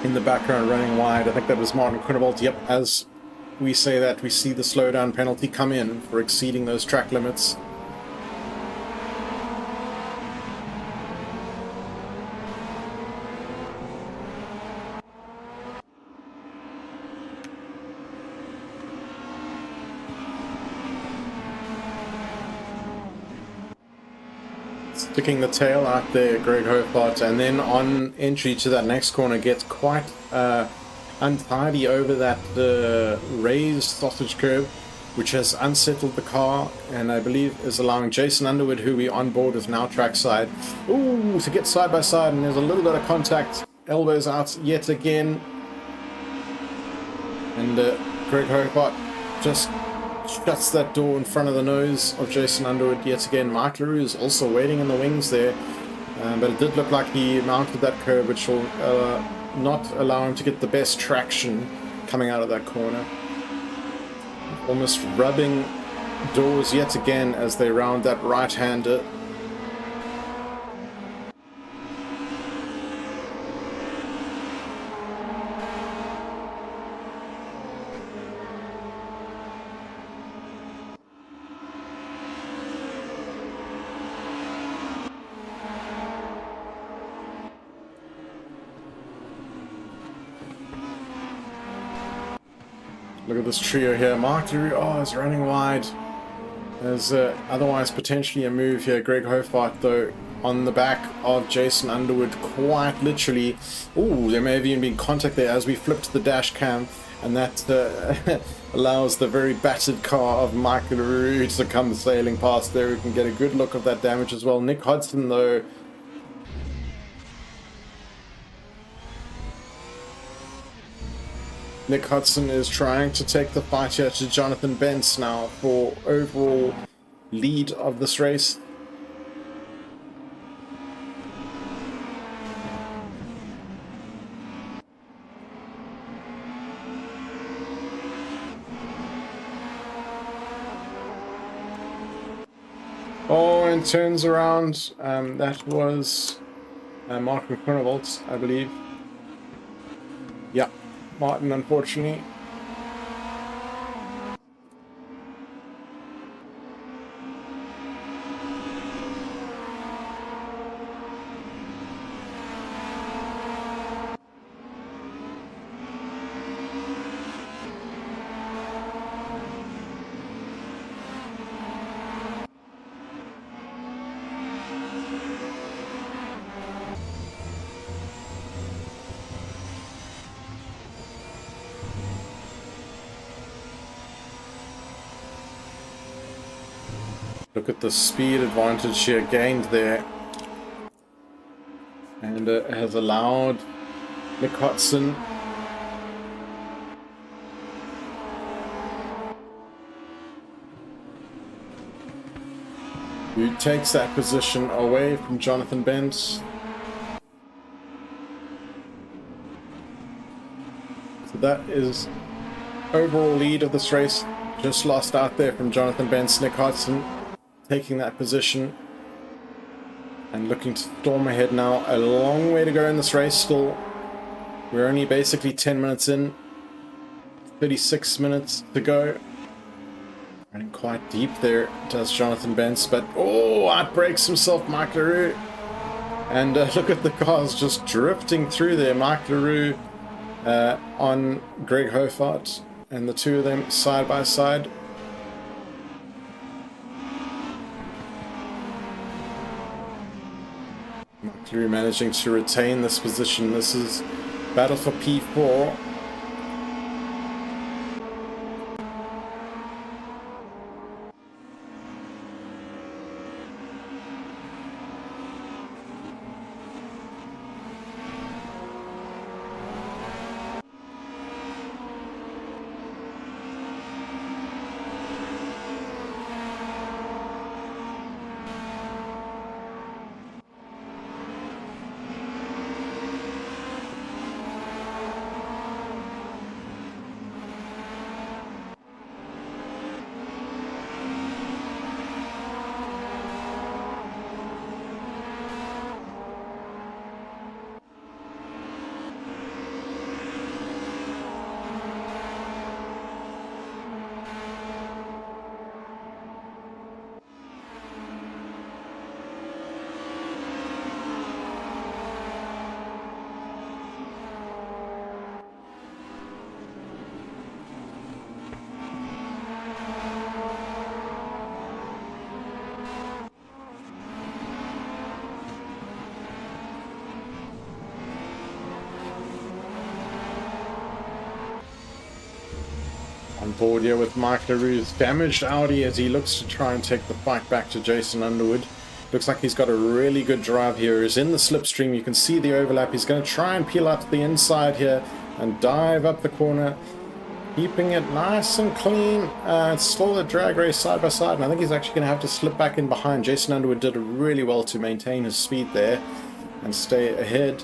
In the background running wide, I think that was Martin Quinnevolt. Yep, as we say that, we see the slowdown penalty come in for exceeding those track limits. Sticking the tail out there, Greg Hobart, and then on entry to that next corner gets quite untidy over that raised sausage curb, which has unsettled the car, and I believe is allowing Jason Underwood, who we on board with now trackside, to get side by side, and there's a little bit of contact, elbows out yet again, and Greg Hobart just shuts that door in front of the nose of Jason Underwood yet again. Mark LaRue is also waiting in the wings there, but it did look like he mounted that curb, which will not allow him to get the best traction coming out of that corner. Almost rubbing doors yet again as they round that right-hander. Look at this trio here. Mark LaRue, is running wide. There's otherwise potentially a move here. Greg Hobart, though, on the back of Jason Underwood, quite literally. There may have even been contact there as we flipped the dash cam, and that allows the very battered car of Mark LaRue to come sailing past there. We can get a good look of that damage as well. Nick Hudson, though, Nick Hudson is trying to take the fight here to Jonathan Bentz now for overall lead of this race. And turns around. That was Martin Quinnevolt, I believe. Yeah. Martin, unfortunately. Look at the speed advantage here gained there, and it has allowed Nick Hudson who takes that position away from Jonathan Bentz. So that is overall lead of this race. Just lost out there from Jonathan Bentz. Nick Hudson taking that position and looking to storm ahead now. A long way to go in this race still. We're only basically 10 minutes in. 36 minutes to go. Running quite deep there does Jonathan Bentz, but outbreaks himself Mark LaRue. And look at the cars just drifting through there. Mark LaRue on Greg Hobart, and the two of them side by side. Mark LaRue managing to retain this position. This is battle for P4. forward here with Mike LaRue's damaged Audi as he looks to try and take the fight back to Jason Underwood. Looks like he's got a really good drive here. He's in the slipstream. You can see the overlap. He's going to try and peel out to the inside here and dive up the corner, keeping it nice and clean. It's still a drag race side by side, and I think he's actually going to have to slip back in behind. Jason Underwood did really well to maintain his speed there and stay ahead.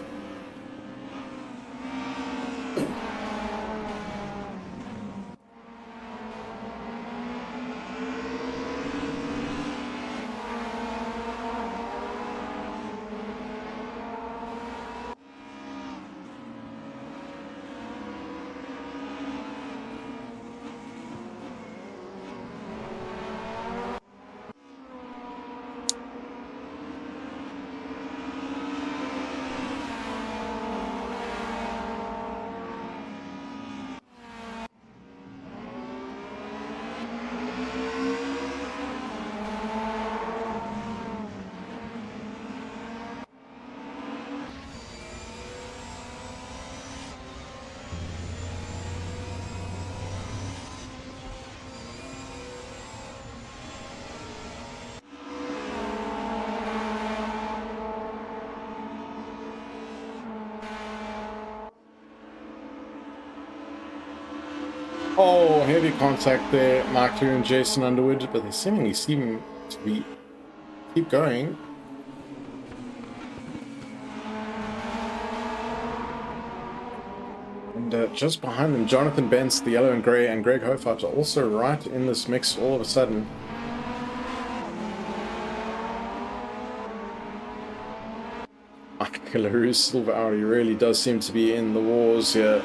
Oh, heavy contact there, Mark II and Jason Underwood, but they seemingly seem to be keep going. And just behind them, Jonathan Bentz, the yellow and grey, and Greg Hofart are also right in this mix all of a sudden. Mike LaRue's silver Audi really does seem to be in the wars here.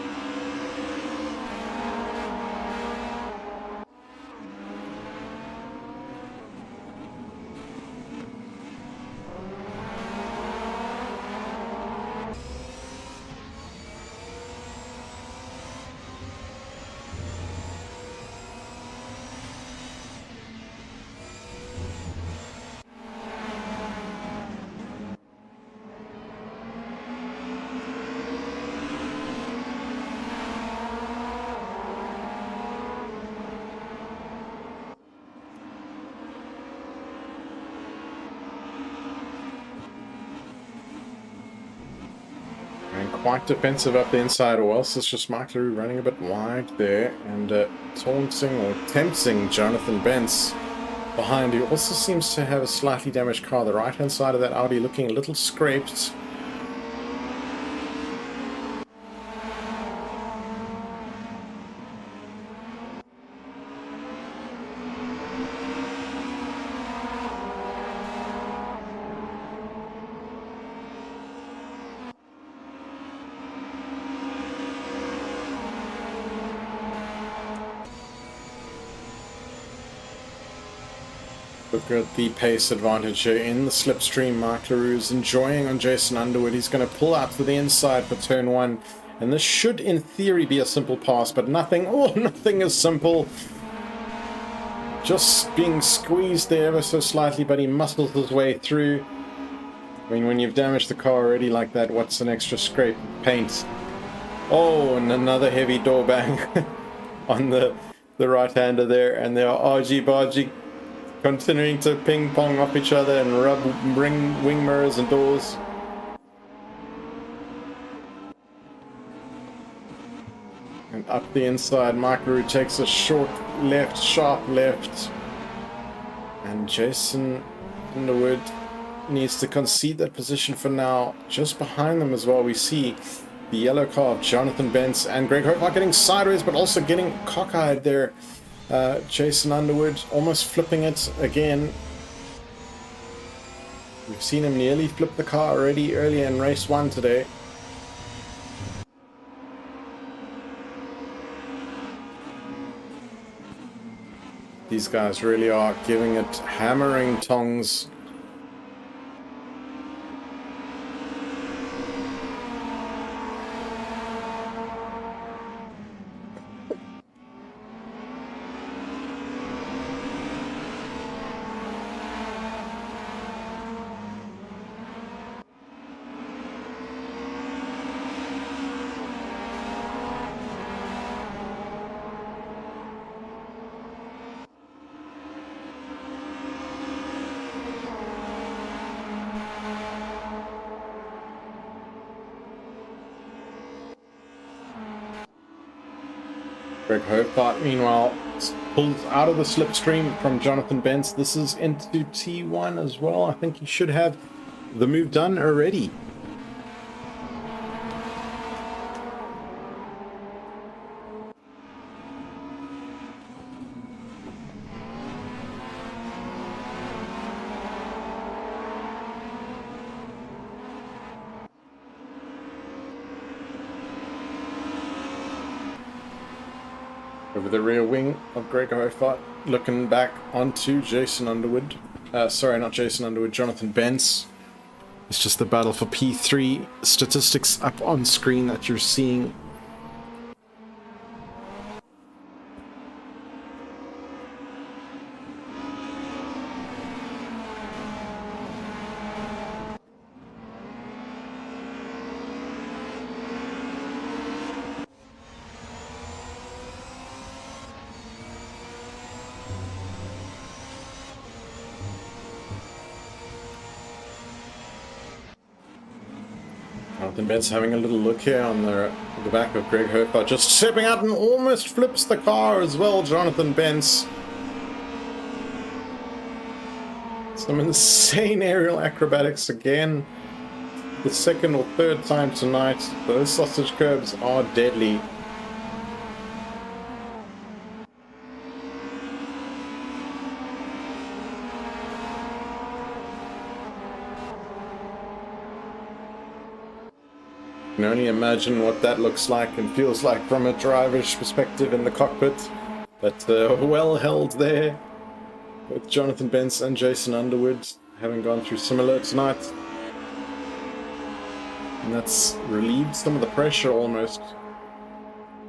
Quite defensive up the inside, or else it's just Mike LaRue running a bit wide there and taunting or tempting Jonathan Bentz behind, who also seems to have a slightly damaged car. The right hand side of that Audi looking a little scraped. Look at the pace advantage here in the slipstream. Mike LaRue's enjoying on Jason Underwood. He's going to pull out to the inside for turn one. And this should, in theory, be a simple pass, but nothing is simple. Just being squeezed there ever so slightly, but he muscles his way through. I mean, when you've damaged the car already like that, what's an extra scrape of paint? Oh, and another heavy door bang on the right-hander there. And they are argy-bargy, continuing to ping-pong off each other and rub wing mirrors and doors. And up the inside, Mike LaRue takes a short left, sharp left. And Jason Underwood needs to concede that position for now. Just behind them as well, we see the yellow car of Jonathan Bentz and Greg Hofart getting sideways, but also getting cockeyed there. Jason Underwood almost flipping it again. We've seen him nearly flip the car already earlier in race one today. These guys really are giving it hammering tongs. Greg Hopart, meanwhile, pulls out of the slipstream from Jonathan Bentz. This is into T1 as well. I think he should have the move done already. Over the rear wing of Greg Hopart, looking back onto Jason Underwood. Sorry, not Jason Underwood, Jonathan Bentz. It's just the battle for P3 statistics up on screen that you're seeing. Jonathan Bentz having a little look here on the back of Greg Hopart, just stepping out and almost flips the car as well, Jonathan Bentz. Some insane aerial acrobatics again. The second or third time tonight. Those sausage curbs are deadly. You can only imagine what that looks like and feels like from a driver's perspective in the cockpit. But well held there. Both Jonathan Bentz and Jason Underwood having gone through similar tonight. And that's relieved some of the pressure almost.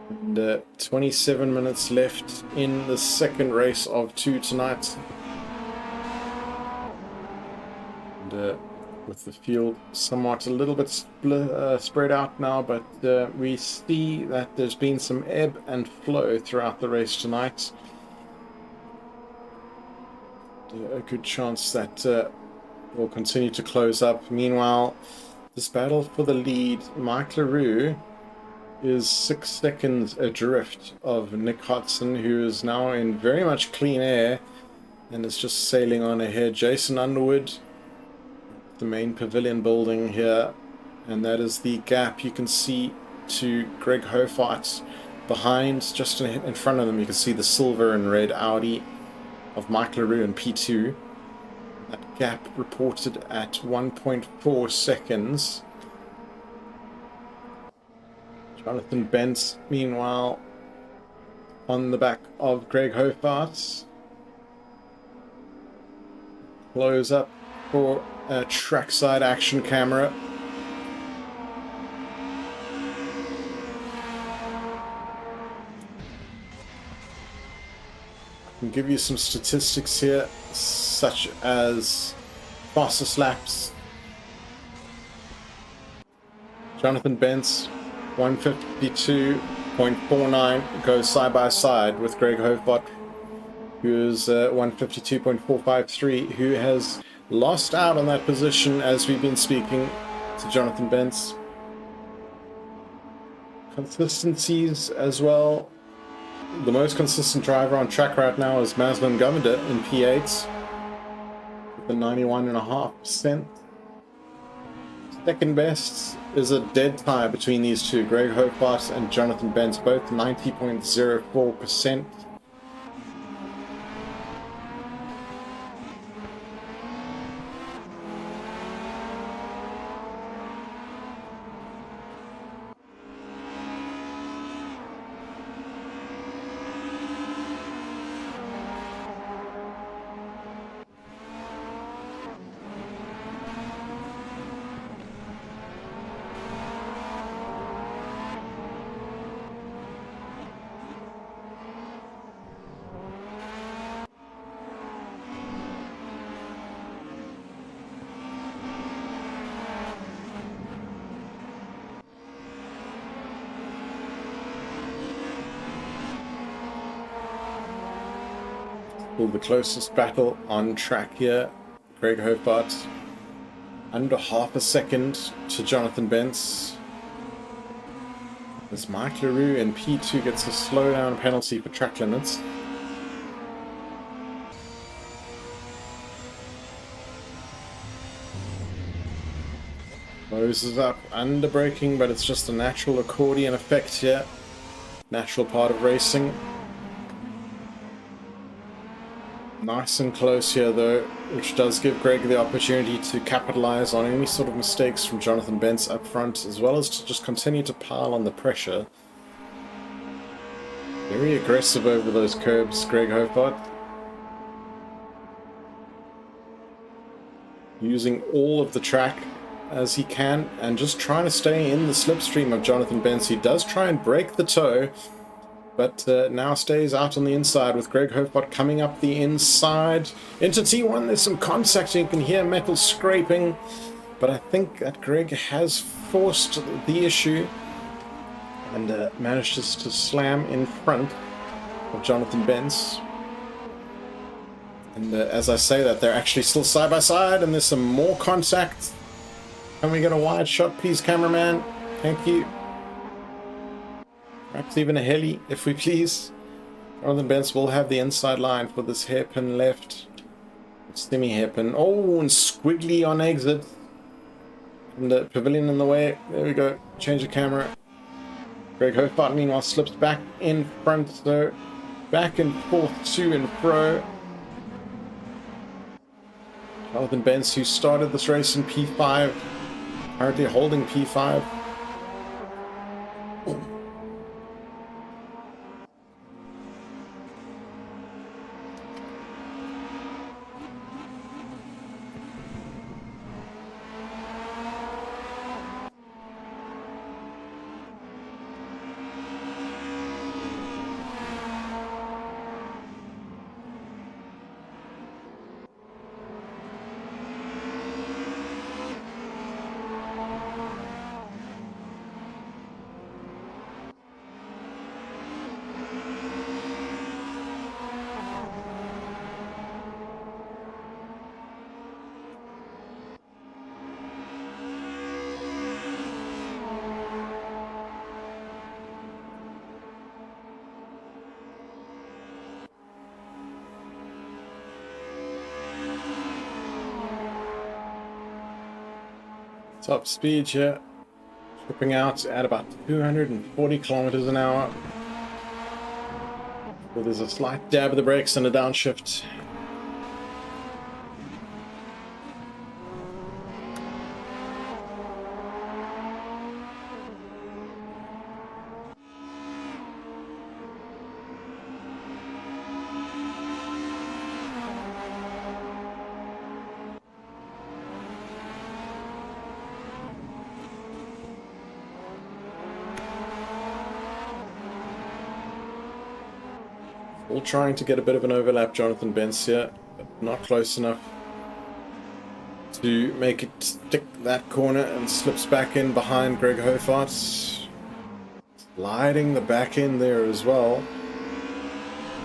And 27 minutes left in the second race of 2 tonight. And with the field somewhat a little bit spread out now, but we see that there's been some ebb and flow throughout the race tonight. A good chance that will continue to close up. Meanwhile, this battle for the lead, Mike LaRue is 6 seconds adrift of Nick Hodson, who is now in very much clean air and is just sailing on ahead. Jason Underwood, the main pavilion building here, and that is the gap you can see to Greg Hopart. Behind, just in front of them, you can see the silver and red Audi of Mike LaRue in P2. That gap reported at 1.4 seconds. Jonathan Bentz, meanwhile, on the back of Greg Hopart. Close up for a trackside action camera. I can give you some statistics here, such as fastest laps. Jonathan Bentz, 152.49, goes side by side with Greg Hopart, who is 152.453, who has lost out on that position as we've been speaking to Jonathan Bentz. Consistencies as well. The most consistent driver on track right now is Maslin Govender in P8 with a 91.5%. Second best is a dead tie between these two, Greg Hopart and Jonathan Bentz, both 90.04%. The closest battle on track here. Greg Hopart under half a second to Jonathan Bentz. As Mike LaRue in P2 gets a slowdown penalty for track limits. Closes up under braking, but it's just a natural accordion effect here. Natural part of racing. Nice and close here though, which does give Greg the opportunity to capitalize on any sort of mistakes from Jonathan Bentz up front, as well as to just continue to pile on the pressure. Very aggressive over those curbs, Greg Hofart. Using all of the track as he can, and just trying to stay in the slipstream of Jonathan Bentz. He does try and break the toe, but now stays out on the inside with Greg Hofart coming up the inside. Into T1, there's some contact, you can hear metal scraping, but I think that Greg has forced the issue and manages to slam in front of Jonathan Bentz. And as I say that, they're actually still side by side, and there's some more contact. Can we get a wide shot, please, cameraman? Thank you. Perhaps even a heli, if we please. Jonathan Bentz will have the inside line for this hairpin left. Semi-hairpin. Oh, and squiggly on exit. And the pavilion in the way. There we go. Change the camera. Greg Hofart, meanwhile, slips back in front, so back and forth, to and fro. Jonathan Bentz, who started this race in P5, currently holding P5. Top speed here, tripping out at about 240 kilometers an hour. So there's a slight dab of the brakes and a downshift. All trying to get a bit of an overlap, Jonathan Bentz here, but not close enough to make it stick that corner, and slips back in behind Greg Hofart. Sliding the back end there as well.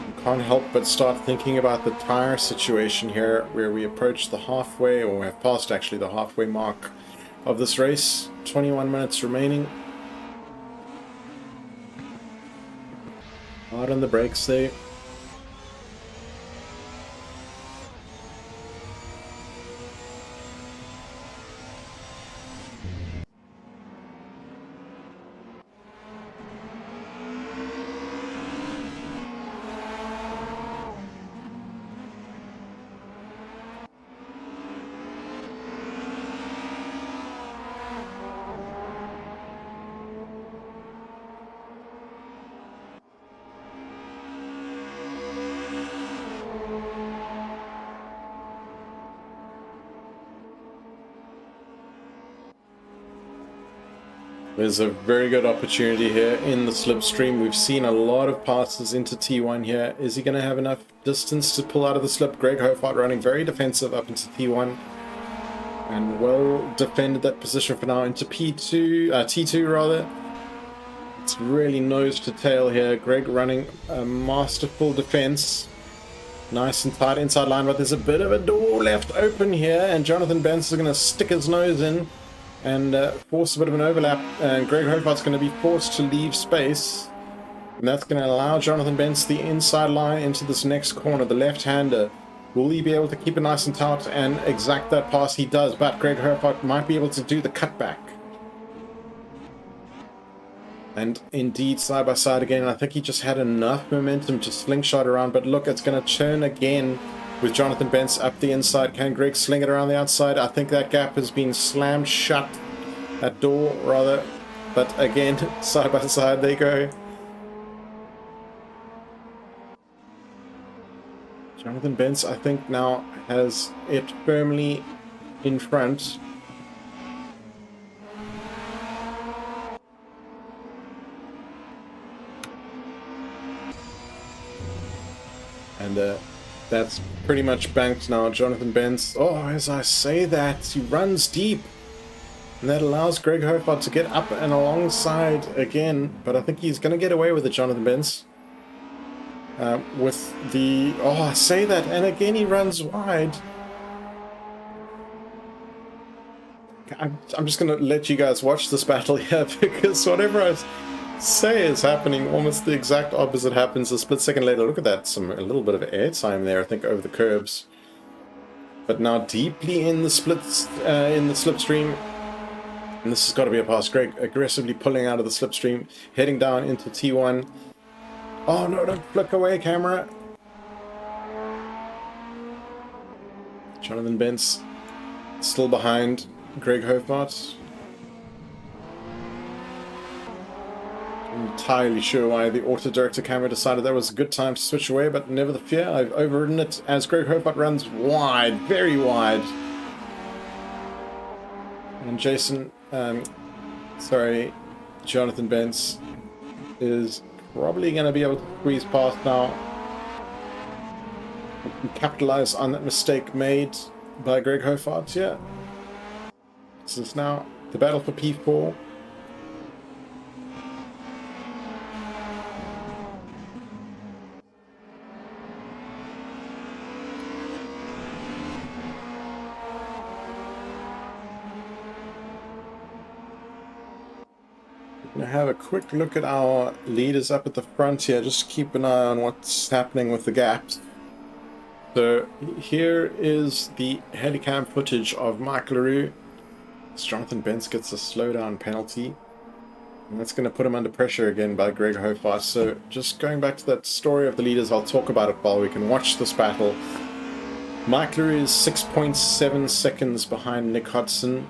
You can't help but start thinking about the tire situation here, where we approach the halfway, or have passed actually the halfway mark of this race. 21 minutes remaining. Hard on the brakes there. There's a very good opportunity here in the slipstream. We've seen a lot of passes into T1 here. Is he going to have enough distance to pull out of the slip? Greg Hofart running very defensive up into T1. And well defended that position for now into T2 rather. It's really nose to tail here. Greg running a masterful defense. Nice and tight inside line, but there's a bit of a door left open here, and Jonathan Bentz is going to stick his nose in. and force a bit of an overlap, and Greg Hofart's going to be forced to leave space, and that's going to allow Jonathan Bentz the inside line into this next corner, the left-hander. Will he be able to keep it nice and taut and exact that pass? He does, but Greg Hofart might be able to do the cutback. And indeed, side by side again, I think he just had enough momentum to slingshot around, but look, it's going to turn again with Jonathan Bentz up the inside. Can Greg sling it around the outside? I think that gap has been slammed shut, that door rather, but again, side by side they go. Jonathan Bentz, I think, now has it firmly in front. And that's pretty much banked now. Jonathan Bentz, oh, as I say that, he runs deep. And that allows Greg Hofart to get up and alongside again. But I think he's going to get away with it, Jonathan Bentz. With the... Oh, I say that. And again, he runs wide. I'm just going to let you guys watch this battle here, because whatever I say is happening, almost the exact opposite happens a split second later. Look at that, a little bit of airtime there, I think, over the curbs. But now deeply in the slipstream, and this has got to be a pass. Greg aggressively pulling out of the slipstream, heading down into T1. Oh no, don't flick away, camera. Jonathan Bentz still behind Greg Hofart. I'm entirely sure why the auto director camera decided that was a good time to switch away, but never the fear, I've overridden it as Greg Hofart runs wide, very wide. And Jonathan Bentz is probably going to be able to squeeze past now and capitalize on that mistake made by Greg Hofart. Yeah, this is now the battle for P4. Have a quick look at our leaders up at the front here. Just keep an eye on what's happening with the gaps. So here is the helicam footage of Mike LaRue. Jonathan Bentz gets a slowdown penalty, and that's going to put him under pressure again by Greg Hofart. So just going back to that story of the leaders, I'll talk about it while we can watch this battle. Mike LaRue is 6.7 seconds behind Nick Hodson.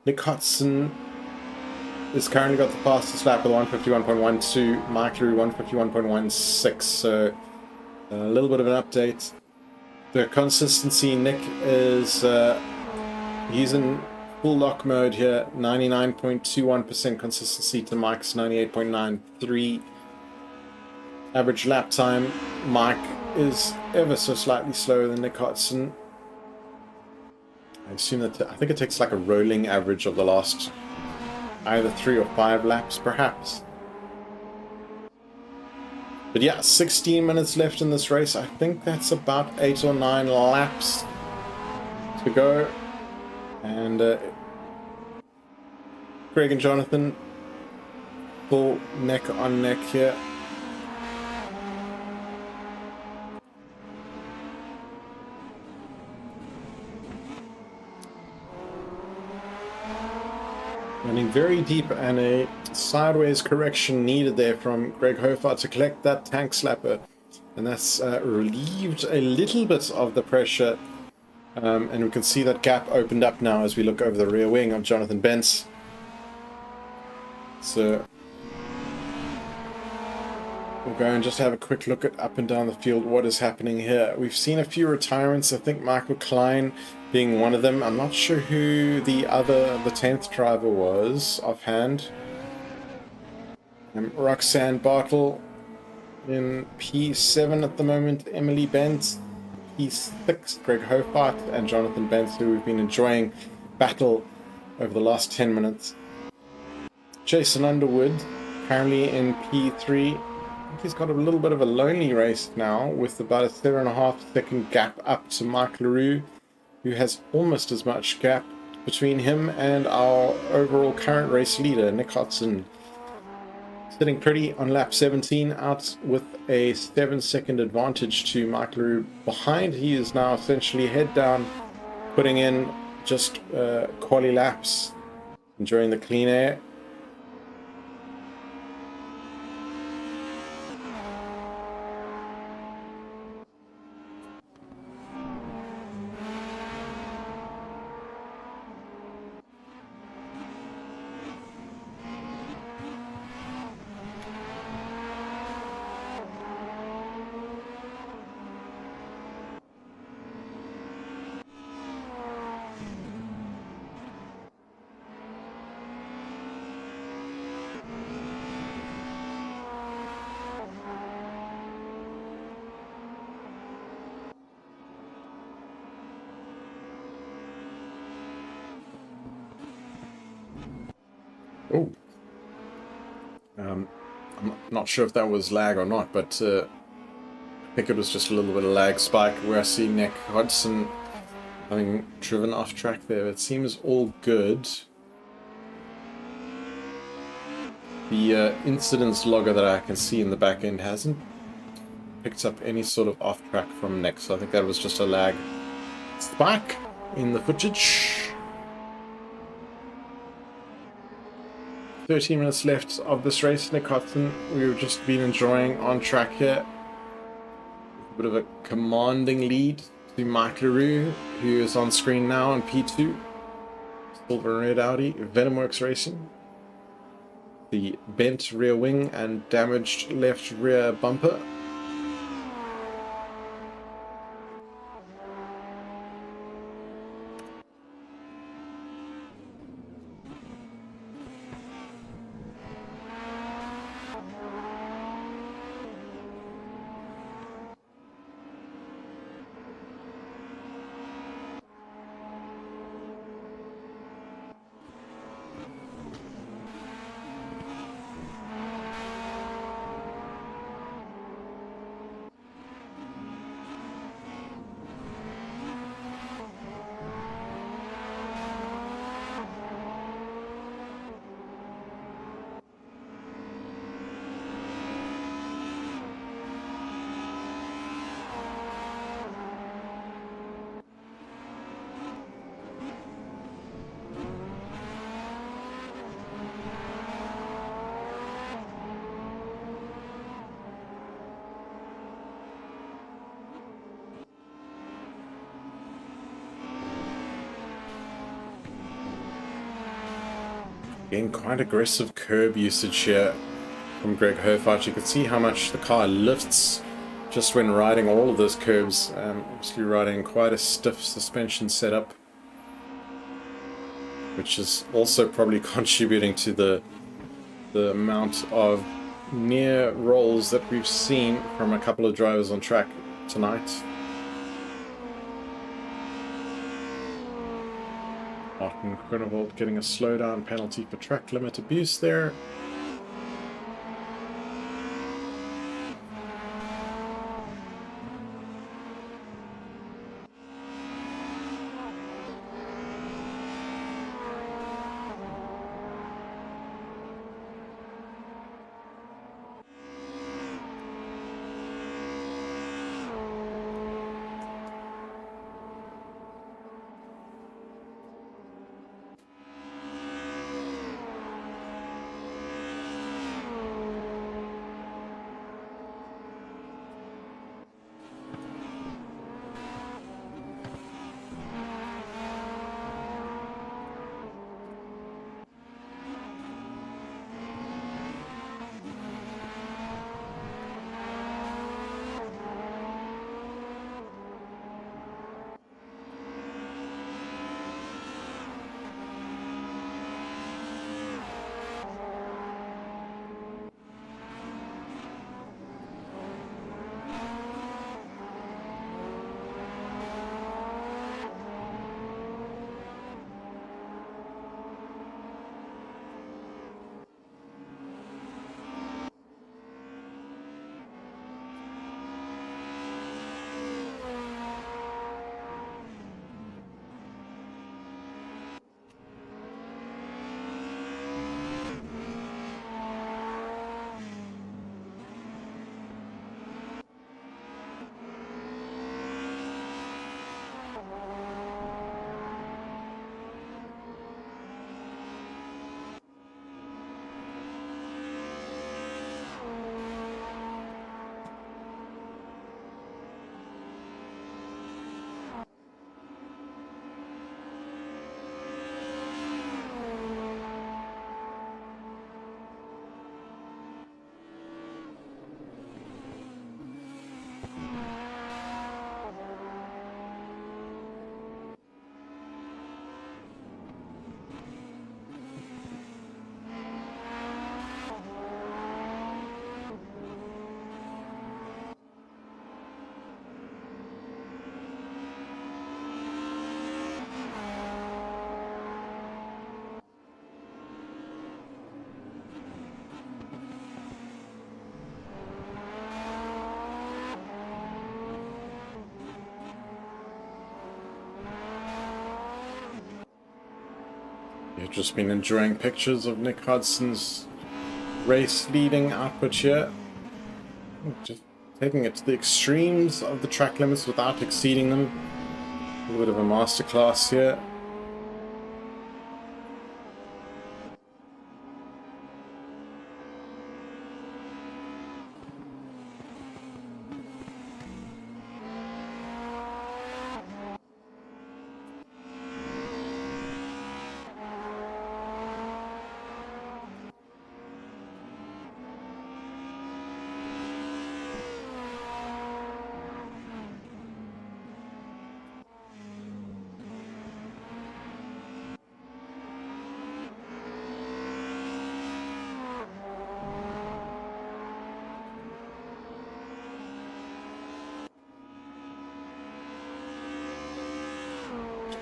Nick Hodson is currently got the fastest lap with 151.12, Mike LaRue 151.16, so a little bit of an update. The consistency, Nick is, he's in full lock mode here, 99.21% consistency to Mike's 98.93. Average lap time, Mike is ever so slightly slower than Nick Hodson. I assume that, I think it takes like a rolling average of the last either 3 or 5 laps, perhaps. But yeah, 16 minutes left in this race. I think that's about 8 or 9 laps to go. And Greg and Jonathan full neck on neck here. Running very deep, and a sideways correction needed there from Greg Hofart to collect that tank slapper, and that's relieved a little bit of the pressure, and we can see that gap opened up now as we look over the rear wing of Jonathan Bentz. So we'll go and just have a quick look at up and down the field what is happening here. We've seen a few retirements. I think Michael Klein being one of them. I'm not sure who the 10th driver was offhand. Roxanne Bartle in P7 at the moment. Emily Bentz, P6. Greg Hofart and Jonathan Bentz, who we've been enjoying battle over the last 10 minutes. Jason Underwood, currently in P3. I think he's got a little bit of a lonely race now, with about a 7.5 second gap up to Mike LaRue, who has almost as much gap. between him and our overall current race leader, Nick Hodson. Sitting pretty on lap 17, out with a 7-second advantage to Michael Roux behind. He is now essentially head down, putting in just quali laps, enjoying the clean air. Oh, I'm not sure if that was lag or not, but I think it was just a little bit of lag spike where I see Nick Hodson having driven off track there. It seems all good. The incidents logger that I can see in the back end hasn't picked up any sort of off track from Nick, so I think that was just a lag spike in the footage. 13 minutes left of this race. Nick Hodson, we've just been enjoying on track here. A bit of a commanding lead to Michael Roux, who is on screen now on P2. Silver and red Audi, Venomworks Racing. The bent rear wing and damaged left rear bumper. Again, quite aggressive curb usage here from Greg Herfart. You can see how much the car lifts just when riding all of those curbs. Obviously riding quite a stiff suspension setup, which is also probably contributing to the amount of near rolls that we've seen from a couple of drivers on track tonight. Martin Groenewold getting a slowdown penalty for track limit abuse there. You've just been enjoying pictures of Nick Hudson's race leading output here. Just taking it to the extremes of the track limits without exceeding them. A little bit of a masterclass here.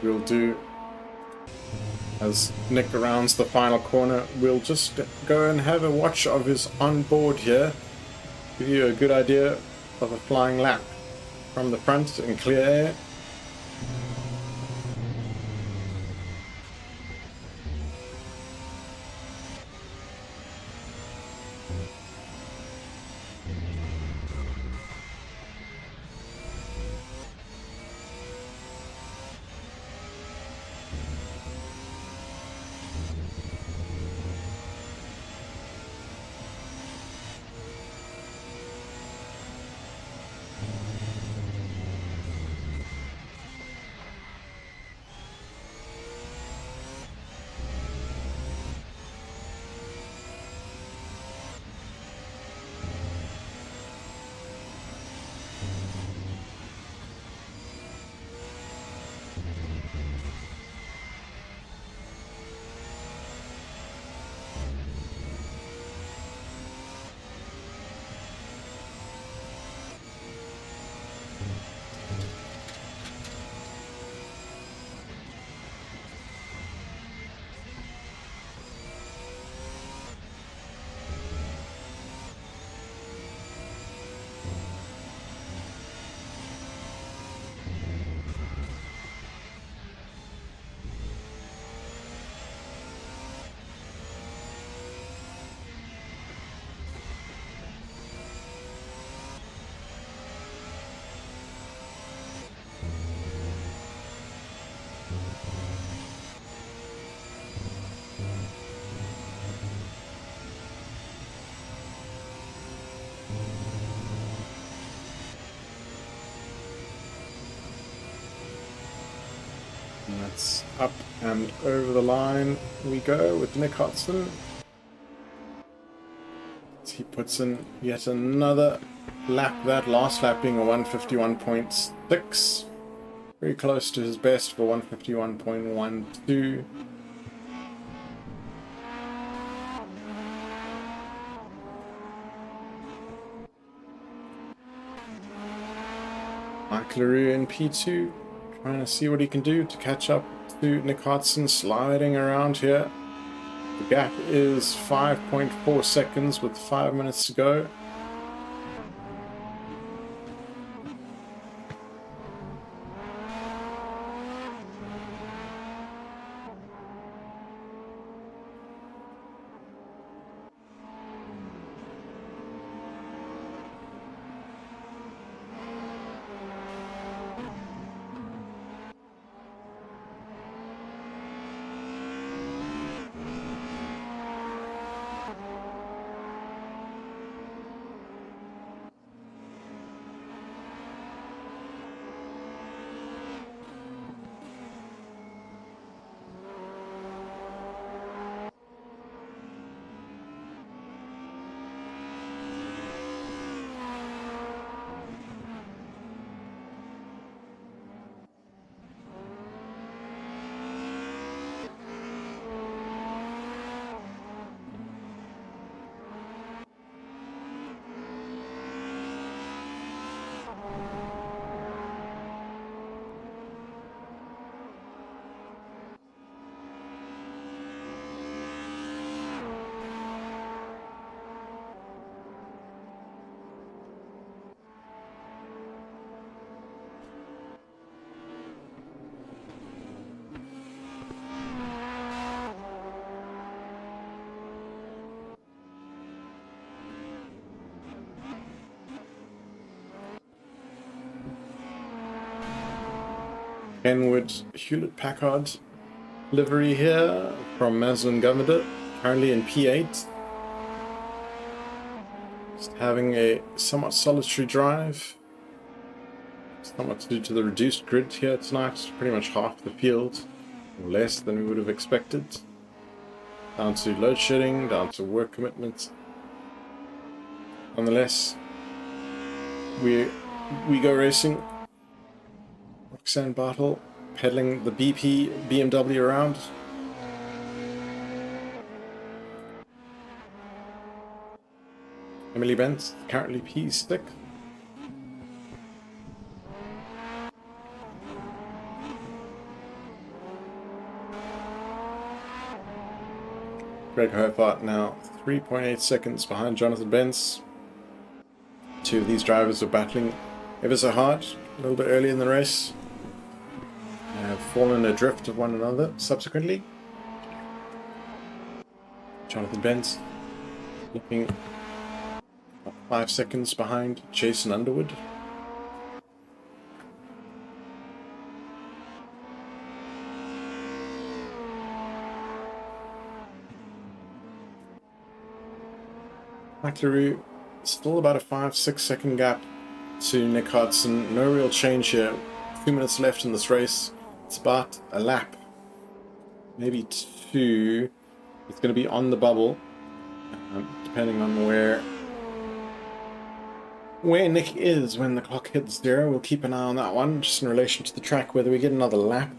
We'll do, as Nick rounds the final corner, we'll just go and have a watch of his onboard here. Give you a good idea of a flying lap from the front in clear air. And that's up and over the line we go with Nick Hudson. As he puts in yet another lap, that last lap being a 151.6. Very close to his best for 151.12. Mike LaRue in P2, trying to see what he can do to catch up to Nick Hudson, sliding around here. The gap is 5.4 seconds with 5 minutes to go. Kenwood Hewlett-Packard livery here from Maslin Governor, currently in P8. Just having a somewhat solitary drive. Somewhat due to the reduced grid here tonight, pretty much half the field, or less than we would have expected. Down to load shedding, down to work commitments. Nonetheless, we go racing. Roxanne Bartle pedaling the BMW around. Emily Bent currently P6. Greg Hofart now 3.8 seconds behind Jonathan Bentz. Two of these drivers are battling ever so hard a little bit early in the race. They have fallen adrift of one another subsequently. Jonathan Bentz looking 5 seconds behind Jason Underwood. Mike LaRue still about a 5-6 second gap to Nick Hodson. No real change here. 2 minutes left in this race. It's about a lap, maybe 2. It's going to be on the bubble, depending on where Nick is when the clock hits 0. We'll keep an eye on that one, just in relation to the track, whether we get another lap.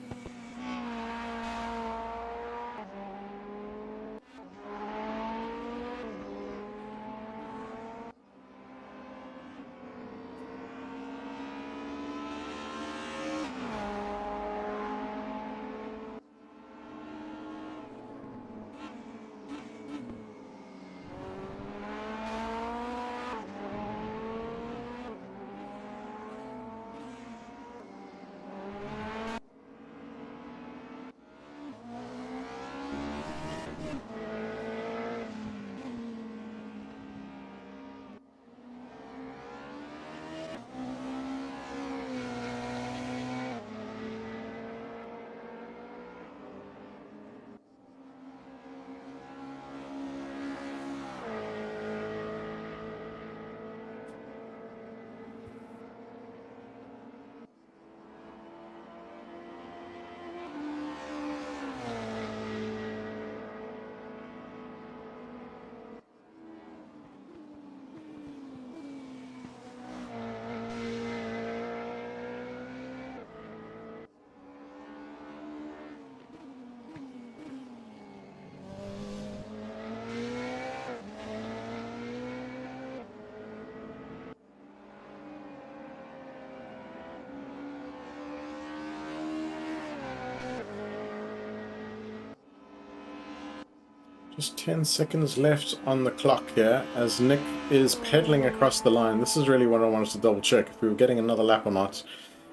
Just 10 seconds left on the clock here as Nick is pedaling across the line. This is really what I wanted to double check, if we were getting another lap or not.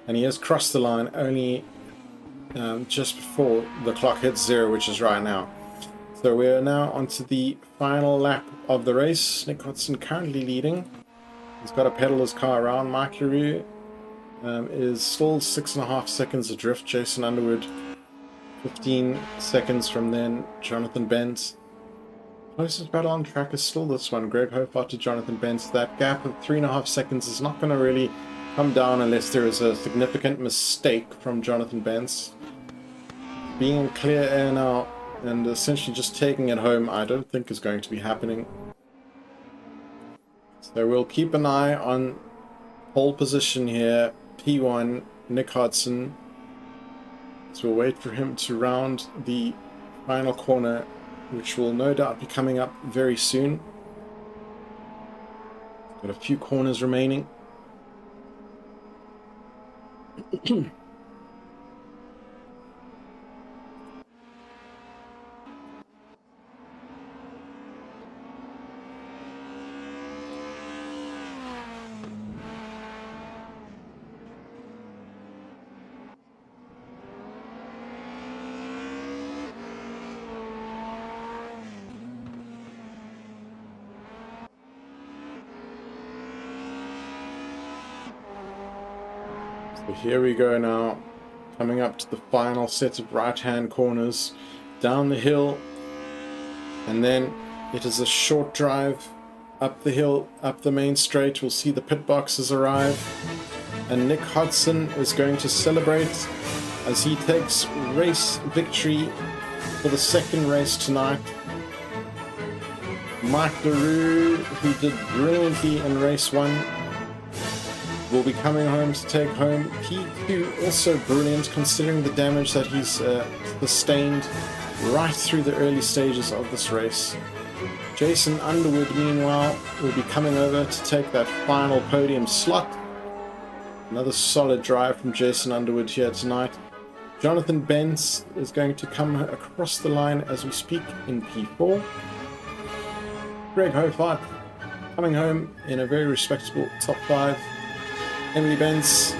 And he has crossed the line only just before the clock hits 0, which is right now. So we are now onto the final lap of the race. Nick Hodson currently leading. He's got to pedal his car around. Mike LaRue is still 6.5 seconds adrift. Jason Underwood 15 seconds from then. Jonathan Bent. Closest battle on track is still this one. Greg Hofart to Jonathan Bent. That gap of 3.5 seconds is not going to really come down unless there is a significant mistake from Jonathan Bent. Being in clear air now and essentially just taking it home, I don't think is going to be happening. So we'll keep an eye on pole position here. P1, Nick Hodson. So we'll wait for him to round the final corner, which will no doubt be coming up very soon. Got a few corners remaining. So here we go now. coming up to the final set of right-hand corners, down the hill, and then it is a short drive up the hill, up the main straight. We'll see the pit boxes arrive, and Nick Hodson is going to celebrate as he takes race victory for the second race tonight. Mike LaRue, who did brilliantly in race 1, will be coming home to take home P2, also brilliant considering the damage that he's sustained right through the early stages of this race. Jason Underwood, meanwhile, will be coming over to take that final podium slot. Another solid drive from Jason Underwood here tonight. Jonathan Benz is going to come across the line as we speak in P4. Greg Hofart coming home in a very respectable top 5. Emily Benz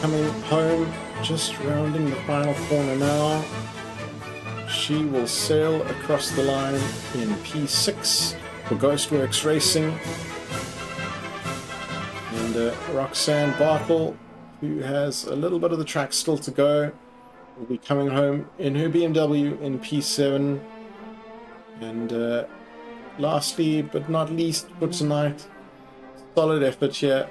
coming home, just rounding the final corner now. She will sail across the line in P6 for Ghostworks Racing. And Roxanne Bartle, who has a little bit of the track still to go, will be coming home in her BMW in P7. And lastly, but not least for tonight, solid effort here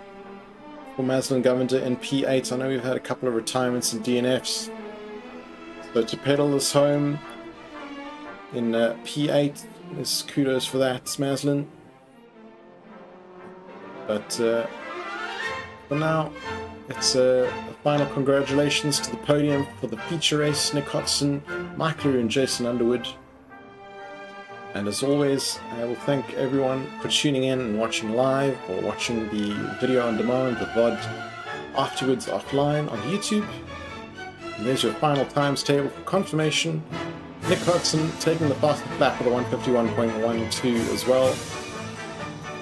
for Maslin Govender in P8. I know we've had a couple of retirements and DNFs. So to pedal this home in P8 is kudos for that, Maslin. But for now, it's a final congratulations to the podium for the feature race, Nick Hodson, Mike LaRue and Jason Underwood. And as always, I will thank everyone for tuning in and watching live or watching the video on demand, the VOD, afterwards offline on YouTube. And there's your final times table for confirmation. Nick Hodson taking the fastest lap with a 151.12 as well.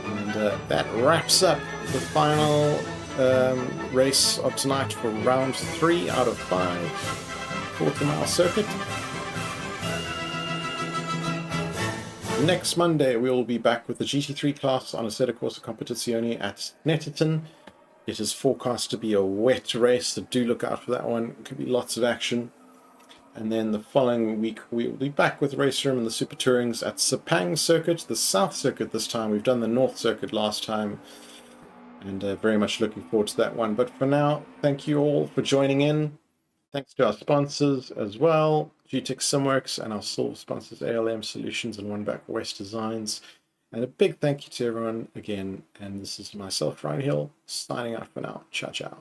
And that wraps up the final race of tonight for round 3 out of 5, Portimao circuit. Next Monday, we will be back with the GT3 class on a Assetto Corsa Competizione at Netterton. It is forecast to be a wet race, so do look out for that one. It could be lots of action. And then the following week, we will be back with Race Room and the Super Tourings at Sepang Circuit, the South Circuit this time. We've done the North Circuit last time, and very much looking forward to that one. But for now, thank you all for joining in. Thanks to our sponsors as well, JooTech Simworks, and our silver sponsors, ALM Solutions and One Back West Designs. And a big thank you to everyone again. And this is myself, Ryan Hill, signing out for now. Ciao, ciao.